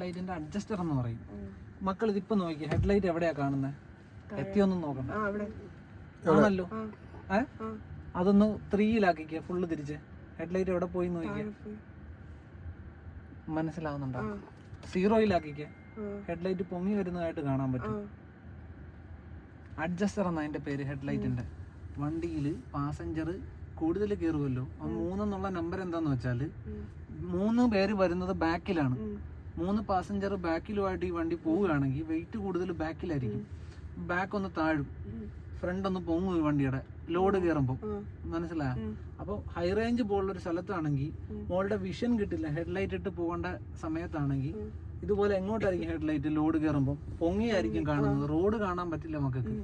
ലൈറ്റിന്റെ അഡ്ജസ്റ്റർ എന്ന് പറയും. മക്കൾ ഇതിപ്പോ നോക്കി ഹെഡ്ലൈറ്റ് എവിടെയാ കാണുന്നത്? എത്തിയൊന്നും നോക്കണ്ട ആണല്ലോ. അതൊന്ന് 3-ലാക്കിക്കുക, ഫുള്ള് തിരിച്ച്. ഹെഡ്ലൈറ്റ് എവിടെ പോയി നോക്കിയ മനസ്സിലാവുന്നുണ്ടോ? 0-ലാക്കിക്കുക, ഹെഡ്ലൈറ്റ് പൊങ്ങി വരുന്നതായിട്ട് കാണാൻ പറ്റും. അഡ്ജസ്റ്റർ എന്നാ അതിന്റെ പേര് ഹെഡ്ലൈറ്റിന്റെ. വണ്ടിയിൽ പാസഞ്ചർ കൂടുതൽ കയറുമല്ലോ, 3 എന്നുള്ള നമ്പർ എന്താന്ന് വെച്ചാല് 3 പേര് വരുന്നത് ബാക്കിലാണ്. 3 പാസഞ്ചർ ബാക്കിലുമായിട്ട് ഈ വണ്ടി പോവുകയാണെങ്കിൽ വെയിറ്റ് കൂടുതൽ ബാക്കിലായിരിക്കും. ബാക്ക് ഒന്ന് താഴും, ഫ്രണ്ട് ഒന്ന് പൊങ്ങും ഈ വണ്ടിയുടെ ലോഡ് കയറുമ്പോൾ. മനസ്സിലായോ? അപ്പോൾ ഹൈ റേഞ്ച് പോലുള്ളൊരു സ്ഥലത്താണെങ്കിൽ മോളുടെ വിഷൻ കിട്ടില്ല. ഹെഡ്ലൈറ്റ് ഇട്ട് പോകേണ്ട സമയത്താണെങ്കിൽ ഇതുപോലെ എങ്ങോട്ടായിരിക്കും ഹെഡ്ലൈറ്റ് ലോഡ് കയറുമ്പോൾ പൊങ്ങിയായിരിക്കും കാണുന്നത്, റോഡ് കാണാൻ പറ്റില്ല മക്കൾക്ക്.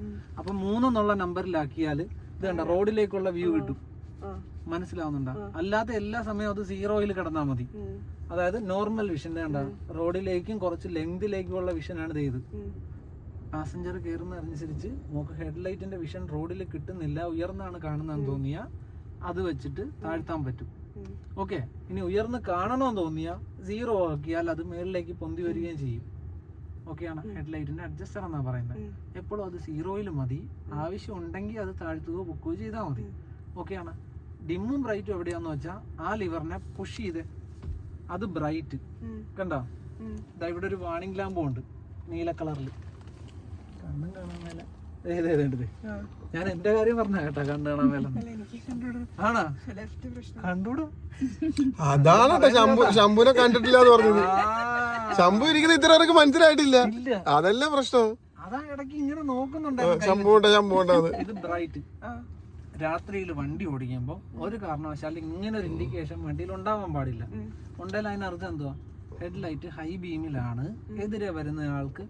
അപ്പം 3 എന്നുള്ള നമ്പറിലാക്കിയാൽ ഇത് കണ്ട റോഡിലേക്കുള്ള വ്യൂ കിട്ടും. മനസ്സിലാവുന്നുണ്ടോ? അല്ലാത്ത എല്ലാ സമയവും അത് 0-ൽ കിടന്നാൽ മതി. അതായത് നോർമൽ വിഷൻ വേണ്ട, റോഡിലേക്കും കുറച്ച് ലെങ്തിലേക്കുള്ള വിഷനാണ് ഇത് ചെയ്ത്. പാസഞ്ചർ കയറുന്നതനുസരിച്ച് നമുക്ക് ഹെഡ്ലൈറ്റിന്റെ വിഷൻ റോഡിൽ കിട്ടുന്നില്ല, ഉയർന്നാണ് കാണുന്നതെന്ന് തോന്നിയാൽ അത് വെച്ചിട്ട് താഴ്ത്താൻ പറ്റും. ഓക്കെ, ഇനി ഉയർന്ന് കാണണമെന്ന് തോന്നിയാൽ 0 ആക്കിയാൽ അത് മേളിലേക്ക് പൊന്തി വരികയും ചെയ്യും. ഓക്കെയാണ് ഹെഡ്ലൈറ്റിന്റെ അഡ്ജസ്റ്റർ എന്നാ പറയുന്നത്. എപ്പോഴും അത് 0-ൽ മതി, ആവശ്യം ഉണ്ടെങ്കിൽ അത് താഴ്ത്തുകയോ പൊക്കുകയോ ചെയ്താൽ മതി. ഓക്കെയാണ്. ഡിമ്മും ബ്രൈറ്റും എവിടെയാന്ന് വെച്ചാൽ ആ ലിവറിനെ പുഷ് ചെയ്ത് അത് ബ്രൈറ്റ് കണ്ടോ. ഇവിടെ ഒരു വാണിംഗ് ലാമ്പും ഉണ്ട് നീല കളറിൽ, കണ്ണും കാണാൻ മേല. ഞാൻ എന്റെ കാര്യം പറഞ്ഞ കേട്ടാ, കണ്ണു കാണാൻ മേല ആണാ കണ്ടൂടും. അതാണ് ശംഭുനെ കണ്ടിട്ടില്ല എന്ന് പറഞ്ഞത്. ശംഭു ഇരിക്കുന്ന ഇത്ര പേർക്ക് മനസ്സിലായിട്ടില്ല, അതല്ലേ പ്രശ്നം. അതാ ഇടയ്ക്ക് ഇങ്ങനെ നോക്കുന്നുണ്ട്. ഇത് ബ്രൈറ്റ്. രാത്രിയിൽ വണ്ടി ഓടിക്കുമ്പോൾ ഒരു കാരണവശാലും ഇങ്ങനെ ഒരു ഇൻഡിക്കേഷൻ വണ്ടിയിൽ ഉണ്ടാവാൻ പാടില്ല. ഉണ്ടെങ്കിൽ അതിനർത്ഥം എന്തുവാ? ഹെഡ്ലൈറ്റ് ഹൈ ബീമിലാണ്, എതിരെ വരുന്ന ആൾക്ക്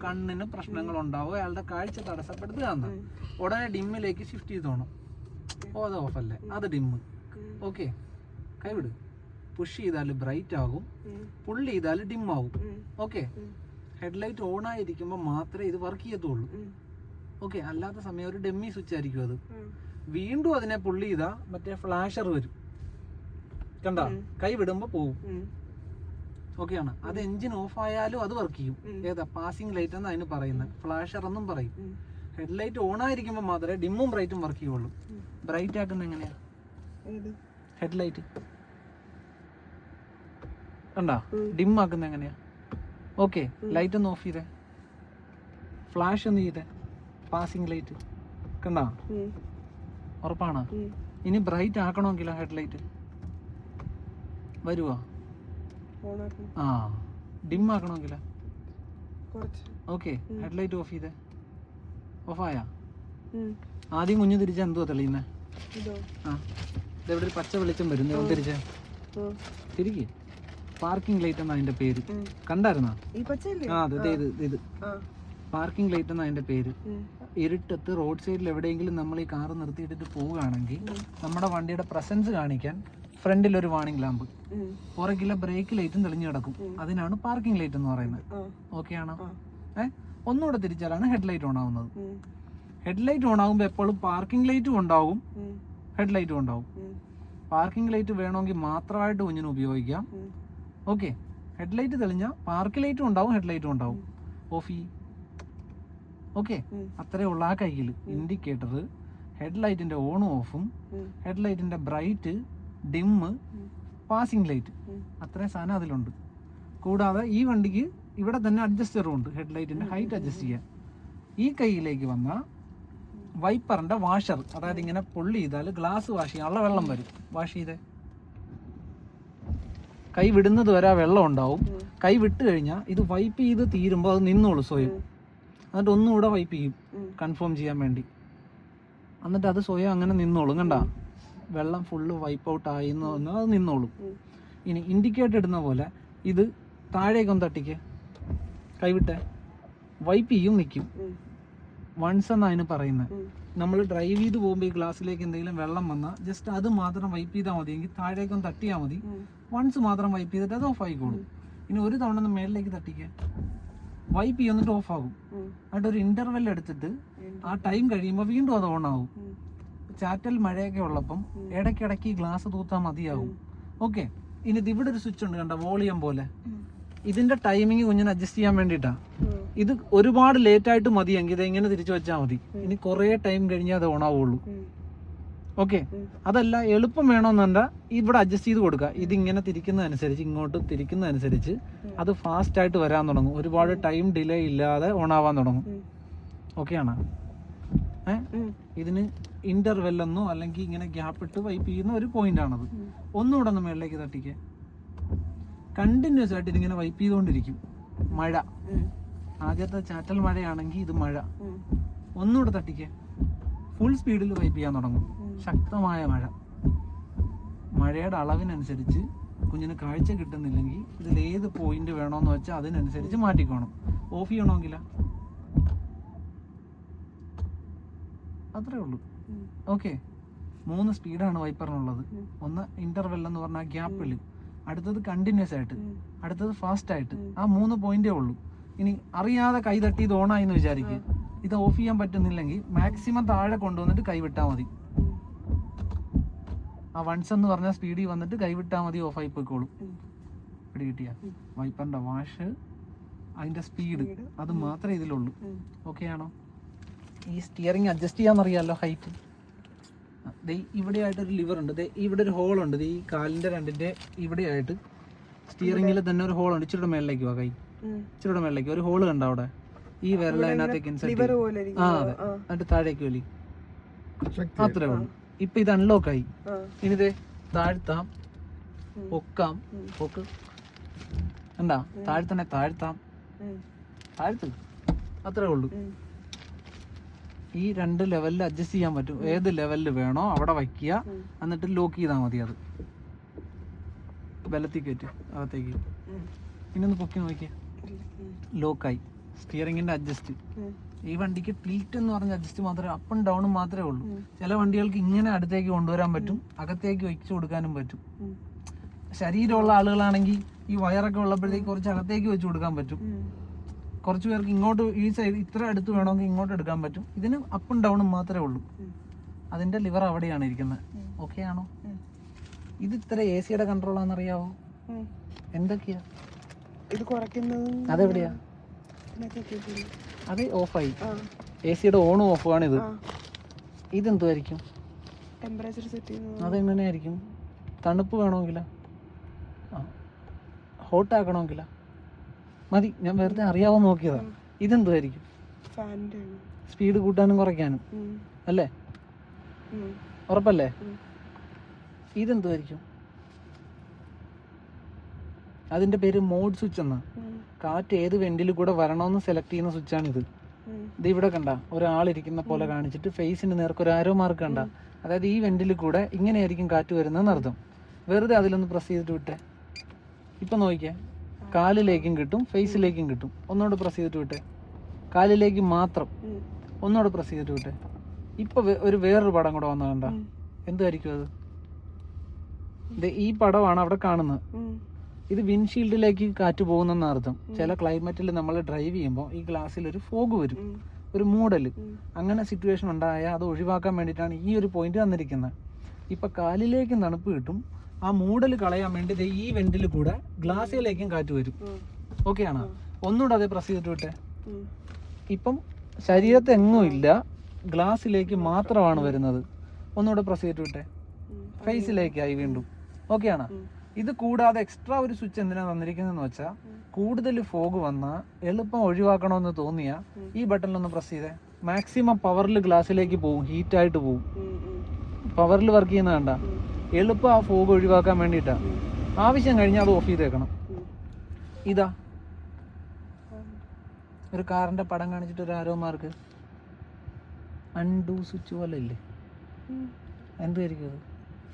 കണ്ണിന് പ്രശ്നങ്ങൾ ഉണ്ടാവുക, അയാളുടെ കാഴ്ച തടസ്സപ്പെടുത്തുക എന്ന്. ഉടനെ ഡിമ്മിലേക്ക് ഷിഫ്റ്റ് ചെയ്തോണം. അത് ഓഫല്ലേ, അത് ഡിമ്മ്. ഓക്കെ, കൈവിട്. പുഷ് ചെയ്താൽ ബ്രൈറ്റ് ആകും, പുള്ളി ചെയ്താൽ ഡിം ആകും. ഓക്കെ, ഹെഡ്ലൈറ്റ് ഓൺ ആയിരിക്കുമ്പോൾ മാത്രമേ ഇത് വർക്ക് ചെയ്യത്തുള്ളൂ. ഓക്കെ, അല്ലാത്ത സമയം ഒരു ഡെമ്മി സ്വിച്ച് ആയിരിക്കും അത്. വീണ്ടും അതിനെ പുള്ളി ചെയ്താ മറ്റേ ഫ്ലാഷർ വരും, കണ്ട കൈ വിടുമ്പോ പോവും. ഓക്കെയാണ്. അത് എഞ്ചിൻ ഓഫ് ആയാലും അത് വർക്ക് ചെയ്യും. ഏതാ പാസിംഗ് ലൈറ്റ് എന്ന് അതിന് പറയുന്നത്, ഫ്ലാഷർ എന്നും പറയും. ഹെഡ്ലൈറ്റ് ഓൺ ആയിരിക്കുമ്പോൾ മാത്രമേ ഡിമ്മും ബ്രൈറ്റും വർക്ക് ചെയ്യുള്ളൂ. ബ്രൈറ്റ് ആക്കുന്നത് എങ്ങനെയാ? ഹെഡ്ലൈറ്റ് കണ്ടാ ഡിം ആക്കുന്നത് എങ്ങനെയാ? ഓക്കെ, ലൈറ്റ് ഒന്ന് ഓഫ് ചെയ്തേ, ഫ്ലാഷ് ഒന്ന് ചെയ്തേ, പാസിംഗ് ലൈറ്റ് കണ്ടാ. ഉറപ്പാണ്. ഇനി ബ്രൈറ്റ് ആക്കണമെങ്കിലോ ഹെഡ്ലൈറ്റ് വരുവാ? ആ, ഡിം ആക്കണമെങ്കിലോ? ഓക്കെ, ഹെഡ്ലൈറ്റ് ഓഫ് ചെയ്തേ, ഓഫായാ? ആദ്യം കുഞ്ഞു തിരിച്ച എന്തുവാ തെളിയുന്നേ? ആ, ഇതെവിടെ ഒരു പച്ച വെളിച്ചം വരുന്നു, തിരിച്ചേ തിരികെ. പാർക്കിംഗ് ലൈറ്റ് എന്നാ അതിന്റെ പേര്, കണ്ടായിരുന്നാ? ആ, അതെ, ഇത് പാർക്കിംഗ് ലൈറ്റ് എന്നാ അതിന്റെ പേര്. ഇരുട്ടത്ത് റോഡ് സൈഡിൽ എവിടെയെങ്കിലും നമ്മൾ ഈ കാറ് നിർത്തിയിട്ടിട്ട് പോവുകയാണെങ്കിൽ നമ്മുടെ വണ്ടിയുടെ പ്രസൻസ് കാണിക്കാൻ ഫ്രണ്ടിൽ ഒരു വാണിംഗ് ലാമ്പ്, പുറകിലെ ബ്രേക്ക് ലൈറ്റും തെളിഞ്ഞു കിടക്കും. അതിനാണ് പാർക്കിംഗ് ലൈറ്റ് എന്ന് പറയുന്നത്. ഓക്കെ ആണോ? ഒന്നുകൂടെ തിരിച്ചാലാണ് ഹെഡ്ലൈറ്റ് ഓൺ ആവുന്നത്. ഹെഡ്ലൈറ്റ് ഓൺ ആകുമ്പോൾ എപ്പോഴും പാർക്കിംഗ് ലൈറ്റും ഉണ്ടാവും, ഹെഡ്ലൈറ്റും ഉണ്ടാവും. പാർക്കിംഗ് ലൈറ്റ് വേണമെങ്കിൽ മാത്രമായിട്ട് കുഞ്ഞിന് ഉപയോഗിക്കാം. ഓക്കെ, ഹെഡ്ലൈറ്റ് തെളിഞ്ഞാൽ പാർക്ക് ലൈറ്റും ഉണ്ടാവും, ഹെഡ്ലൈറ്റും ഉണ്ടാവും. ഓഫ് ചെയ്യും. ഓക്കെ, അത്രേ ഉള്ള ആ കയ്യിൽ ഇൻഡിക്കേറ്റർ, ഹെഡ്ലൈറ്റിന്റെ ഓണും ഓഫും, ഹെഡ്ലൈറ്റിന്റെ ബ്രൈറ്റ്, ഡിമ്മ്, പാസിംഗ് ലൈറ്റ്, അത്രയും സാധനം അതിലുണ്ട്. കൂടാതെ ഈ വണ്ടിക്ക് ഇവിടെ തന്നെ അഡ്ജസ്റ്ററും ഉണ്ട്, ഹെഡ്ലൈറ്റിന്റെ ഹൈറ്റ് അഡ്ജസ്റ്റ് ചെയ്യാൻ. ഈ കൈയിലേക്ക് വന്ന വൈപ്പറിന്റെ വാഷർ, അതായത് ഇങ്ങനെ പുള്ളി ചെയ്താൽ ഗ്ലാസ് വാഷ് ചെയ്യാനുള്ള വെള്ളം വരും. വാഷ് ചെയ്തേ, കൈ വിടുന്നത് വരെ ആ വെള്ളം ഉണ്ടാവും. കൈ വിട്ട് കഴിഞ്ഞാൽ ഇത് വൈപ്പ് ചെയ്ത് തീരുമ്പോൾ അത് നിന്നോളൂ സ്വയം. എന്നിട്ട് ഒന്നുകൂടെ വൈപ്പ് ചെയ്യും കൺഫേം ചെയ്യാൻ വേണ്ടി. എന്നിട്ട് അത് സ്വയം അങ്ങനെ നിന്നോളും. കണ്ട വെള്ളം ഫുള്ള് വൈപ്പ് ഔട്ട് ആയി എന്ന് പറഞ്ഞാൽ അത് നിന്നോളും. ഇനി ഇൻഡിക്കേറ്റർ ഇടുന്ന പോലെ ഇത് താഴേക്കൊന്ന് തട്ടിക്ക്, കൈവിട്ടെ, വൈപ്പ് ചെയ്യും, നിൽക്കും. വൺസ് എന്നാണ് അതിന് പറയുന്നത്. നമ്മൾ ഡ്രൈവ് ചെയ്ത് പോകുമ്പോൾ ഈ ഗ്ലാസ്സിലേക്ക് എന്തെങ്കിലും വെള്ളം വന്നാൽ ജസ്റ്റ് അത് മാത്രം വൈപ്പ് ചെയ്താൽ മതി, എങ്കിൽ താഴേക്കൊന്ന് തട്ടിയാൽ മതി. വൺസ് മാത്രം വൈപ്പ് ചെയ്തിട്ട് അത് ഓഫ് ആയിക്കോളും. ഇനി ഒരു തവണ ഒന്ന് മേളിലേക്ക് തട്ടിക്കുക, വൈപ്പ് ചെയ്യുന്നിട്ട് ഓഫ് ആകും. എന്നിട്ട് ഒരു ഇന്റർവെൽ എടുത്തിട്ട് ആ ടൈം കഴിയുമ്പോൾ വീണ്ടും അത് ഓൺ ആകും. ചാറ്റൽ മഴയൊക്കെ ഉള്ളപ്പം ഇടയ്ക്കിടയ്ക്ക് ഗ്ലാസ് തൂത്താൽ മതിയാകും. ഓക്കെ, ഇനി ഇവിടെ ഒരു സ്വിച്ച് ഉണ്ട് കണ്ട, വോളിയം പോലെ. ഇതിന്റെ ടൈമിങ് കുഞ്ഞിന് അഡ്ജസ്റ്റ് ചെയ്യാൻ വേണ്ടിയിട്ടാ. ഇത് ഒരുപാട് ലേറ്റ് ആയിട്ട് മതിയെങ്കിൽ ഇത് എങ്ങനെ തിരിച്ചു വെച്ചാൽ മതി. ഇനി കുറേ ടൈം കഴിഞ്ഞാൽ അത് ഓണാവുള്ളൂ. ഓക്കെ, അതല്ല എളുപ്പം വേണമെന്നുണ്ട ഇവിടെ അഡ്ജസ്റ്റ് ചെയ്ത് കൊടുക്കുക. ഇതിങ്ങനെ തിരിക്കുന്നതനുസരിച്ച്, ഇങ്ങോട്ട് തിരിക്കുന്നതനുസരിച്ച് അത് ഫാസ്റ്റ് ആയിട്ട് വരാൻ തുടങ്ങും. ഒരുപാട് ടൈം ഡിലേ ഇല്ലാതെ ഓണാവാൻ തുടങ്ങും. ഓക്കെ ആണോ? ഇതിന് ഇന്റർവെല്ലെന്നോ അല്ലെങ്കിൽ ഇങ്ങനെ ഗ്യാപ്പ് ഇട്ട് വൈപ്പ് ചെയ്യുന്ന ഒരു പോയിന്റ് ആണത്. ഒന്നുകൂടെ ഒന്ന് മേളിലേക്ക് തട്ടിക്കുക. കണ്ടിന്യൂസ് ആയിട്ട് ഇതിങ്ങനെ വൈപ്പ് ചെയ്തുകൊണ്ടിരിക്കും. മഴ, ആദ്യത്തെ ചാറ്റൽ മഴയാണെങ്കിൽ ഇത് മഴ. ഒന്നുകൂടെ തട്ടിക്കുക. ഫുൾ സ്പീഡിൽ വൈപ്പ് ചെയ്യാൻ തുടങ്ങും. ശക്തമായ മഴ. മഴയുടെ അളവിനനുസരിച്ച് കുഞ്ഞിന് കാഴ്ച കിട്ടുന്നില്ലെങ്കിൽ ഇതിലേത് പോയിന്റ് വേണമെന്ന് വെച്ചാൽ അതിനനുസരിച്ച് മാറ്റിക്കോണം. ഓഫ് ചെയ്യണമെങ്കില അത്രേ ഉള്ളൂ. ഓക്കെ, 3 സ്പീഡാണ് വൈപ്പറിനുള്ളത്. ഒന്ന് ഇന്റർവെൽ എന്ന് പറഞ്ഞാൽ ഗ്യാപ്പിൽ, അടുത്തത് കണ്ടിന്യൂസ് ആയിട്ട്, അടുത്തത് ഫാസ്റ്റ് ആയിട്ട്. ആ 3 പോയിന്റേ ഉള്ളൂ. ഇനി അറിയാതെ കൈ തട്ടി ഇത് ഓണായി എന്ന് വിചാരിക്കുക. ഇത് ഓഫ് ചെയ്യാൻ പറ്റുന്നില്ലെങ്കിൽ മാക്സിമം താഴെ കൊണ്ടുവന്നിട്ട് കൈവിട്ടാൽ മതി. ആ 1 എന്ന് പറഞ്ഞ സ്പീഡിൽ വന്നിട്ട് കൈവിട്ടാൽ മതി, ഓഫായി പോയിക്കോളും. പിടി കിട്ടിയ വൈപ്പറിന്റെ വാഷ്, അതിന്റെ സ്പീഡ്, അത് മാത്രമേ ഇതിലുള്ളൂ. ഓക്കെ ആണോ? ഈ സ്റ്റിയറിംഗ് അഡ്ജസ്റ്റ് ചെയ്യാന്നറിയാമല്ലോ, ഹൈറ്റ്. ഇവിടെ ആയിട്ടൊരു ലിവർ ഉണ്ട്. ഇവിടെ ഒരു ഹോൾ ഉണ്ട്. ഈ കാലിന്റെ രണ്ടിന്റെ ഇവിടെ ആയിട്ട് സ്റ്റിയറിംഗിൽ തന്നെ ഒരു ഹോൾ ഉണ്ട്. ഇച്ചിരി മേളിലേക്ക് വാ, കൈ ഇച്ചിരി മേളിലേക്ക്. ഒരു ഹോള് കണ്ടോ അവിടെ? ഈ വിരൽ അതിനകത്തേക്ക് ഇൻസെർട്ട്. ആ അതെ, എന്നിട്ട് താഴേക്ക് വലി. അത്രേ ഉള്ളൂ. ഇപ്പൊ ഇത് അൺലോക്ക് ആയി. ഇനി ഇത് താഴ്ത്താം, പൊക്കാം, പൊക്ക് എന്താ താഴ്ത്തണേ, താഴ്ത്താം, താഴ്ത്ത്. അത്രേ ഉള്ളൂ. ഈ 2 ലെവലിൽ അഡ്ജസ്റ്റ് ചെയ്യാൻ പറ്റും. ഏത് ലെവലിൽ വേണോ അവിടെ വയ്ക്കുക, എന്നിട്ട് ലോക്ക് ചെയ്താൽ മതി. അത് ബലത്തിൽ കയറ്റും അകത്തേക്ക്. ഇനി ഒന്ന് പൊക്കി നോക്കിയ ലോക്കായി. സ്റ്റിയറിംഗിന്റെ അഡ്ജസ്റ്റ്. ഈ വണ്ടിക്ക് ടിൽറ്റ് എന്ന് പറഞ്ഞ അഡ്ജസ്റ്റ് മാത്രമേ, അപ്പ് ആൻഡ് ഡൗണും മാത്രമേ ഉള്ളൂ. ചില വണ്ടികൾക്ക് ഇങ്ങനെ അടുത്തേക്ക് കൊണ്ടുവരാൻ പറ്റും, അകത്തേക്ക് വെച്ചു കൊടുക്കാനും പറ്റും. ശരീരമുള്ള ആളുകളാണെങ്കിൽ ഈ വയറൊക്കെ ഉള്ളപ്പോഴത്തേക്ക് കുറച്ച് അകത്തേക്ക് വെച്ച് കൊടുക്കാൻ പറ്റും. കുറച്ച് പേർക്ക് ഇങ്ങോട്ട് ഈ സൈഡ് ഇത്ര അടുത്ത് വേണമെങ്കിൽ ഇങ്ങോട്ട് എടുക്കാൻ പറ്റും. ഇതിന് അപ്പും ഡൗണും മാത്രമേ ഉള്ളൂ. അതിന്റെ ലിവർ അവിടെയാണ് ഇരിക്കുന്നത്. ഓക്കെ ആണോ? ഇത് ഇത്ര എ സിയുടെ കൺട്രോൾ ആണെന്നറിയാവോ? എന്തൊക്കെയാ ഇത് കുറയ്ക്കുന്നത്? അതെവിടെയാ? അത് ഓഫായി. എ സിയുടെ ഓണും ഓഫും ആണ് ഇത്. ഇതെന്തുമായിരിക്കും? ടെമ്പറേച്ചർ സെറ്റ് ചെയ്യുന്നത്. അതെങ്ങനെയായിരിക്കും? തണുപ്പ് വേണമെങ്കില, ഹോട്ട് ആക്കണമെങ്കില മതി. ഞാൻ വെറുതെ അറിയാവോ നോക്കിയതാ. ഇതെന്തുമായിരിക്കും? സ്പീഡ് കൂട്ടാനും കുറയ്ക്കാനും അല്ലേ? ഉറപ്പല്ലേ? ഇതെന്തുമായിരിക്കും? അതിന്റെ പേര് മോഡ് സ്വിച്ച് എന്നാ. കാറ്റ് ഏത് വെന്റിൽ കൂടെ വരണമെന്ന് സെലക്ട് ചെയ്യുന്ന സ്വിച്ചാണിത്. ഇത് ഇവിടെ കണ്ട ഒരാളിരിക്കുന്ന പോലെ കാണിച്ചിട്ട് ഫേസിന് നേർക്ക് ഒരു ആരോ മാർക്ക് കണ്ട, അതായത് ഈ വെന്റിൽ കൂടെ ഇങ്ങനെയായിരിക്കും കാറ്റ് വരുന്നതെന്ന് അർത്ഥം. വെറുതെ അതിലൊന്ന് പ്രസ് ചെയ്തിട്ട് വിട്ടെ. ഇപ്പൊ നോക്കിക്കേ, കാലിലേക്കും കിട്ടും ഫേസിലേക്കും കിട്ടും. ഒന്നുകൂടെ പ്രസ് ചെയ്തിട്ട് വിട്ടെ. കാലിലേക്ക് മാത്രം. ഒന്നുകൂടെ പ്രസ് ചെയ്തിട്ട് വിട്ടെ. ഇപ്പൊ വേറൊരു പടം കൂടെ വന്ന കണ്ട, എന്തായിരിക്കും അത്? ഈ പടമാണ് അവിടെ കാണുന്നത്. ഇത് വിൻഷീൽഡിലേക്ക് കാറ്റ് പോകുന്നെന്ന് അർത്ഥം. ചില ക്ലൈമറ്റിൽ നമ്മൾ ഡ്രൈവ് ചെയ്യുമ്പോൾ ഈ ഗ്ലാസ്സിൽ ഒരു ഫോഗ് വരും, ഒരു മൂടല്. അങ്ങനെ സിറ്റുവേഷൻ ഉണ്ടായാൽ അത് ഒഴിവാക്കാൻ വേണ്ടിയിട്ടാണ് ഈ ഒരു പോയിന്റ് തന്നിരിക്കുന്നത്. ഇപ്പൊ കാലിലേക്കും തണുപ്പ് കിട്ടും, ആ മൂടൽ കളയാൻ വേണ്ടി ഈ വെന്റിൽ കൂടെ ഗ്ലാസ്സിലേക്കും കാറ്റ് വരും. ഓക്കെ ആണോ? ഒന്നുകൂടെ അതേ പ്രസ് ചെയ്തിട്ട് വിട്ടെ. ഇപ്പം ശരീരത്തെ എങ്ങും ഇല്ല, ഗ്ലാസ്സിലേക്ക് മാത്രമാണ് വരുന്നത്. ഒന്നുകൂടെ പ്രസ് ചെയ്തിട്ട് വിട്ടെ. ഫേസിലേക്കായി വീണ്ടും. ഓക്കെ ആണോ? ഇത് കൂടാതെ എക്സ്ട്രാ ഒരു സ്വിച്ച് എന്തിനാ തന്നിരിക്കുന്നതെന്ന് വെച്ചാൽ, കൂടുതൽ ഫോഗ് വന്നാൽ എളുപ്പം ഒഴിവാക്കണമെന്ന് തോന്നിയാ ഈ ബട്ടണിലൊന്ന് പ്രസ് ചെയ്തേ. മാക്സിമം പവറിൽ ഗ്ലാസ്സിലേക്ക് പോകും, ഹീറ്റായിട്ട് പോകും. പവറിൽ വർക്ക് ചെയ്യുന്ന കണ്ട, എളുപ്പം ആ ഫോഗ് ഒഴിവാക്കാൻ വേണ്ടിയിട്ടാ. ആവശ്യം കഴിഞ്ഞാൽ അത് ഓഫ് ചെയ്തേക്കണം. ഇതാ ഒരു കാറിന്റെ പടം കാണിച്ചിട്ട് ഒരു ആരോ മാർക്ക്, അൺഡു സ്വിച്ച് പോലെ ഇല്ലേ? എന്തായിരിക്കും അത്?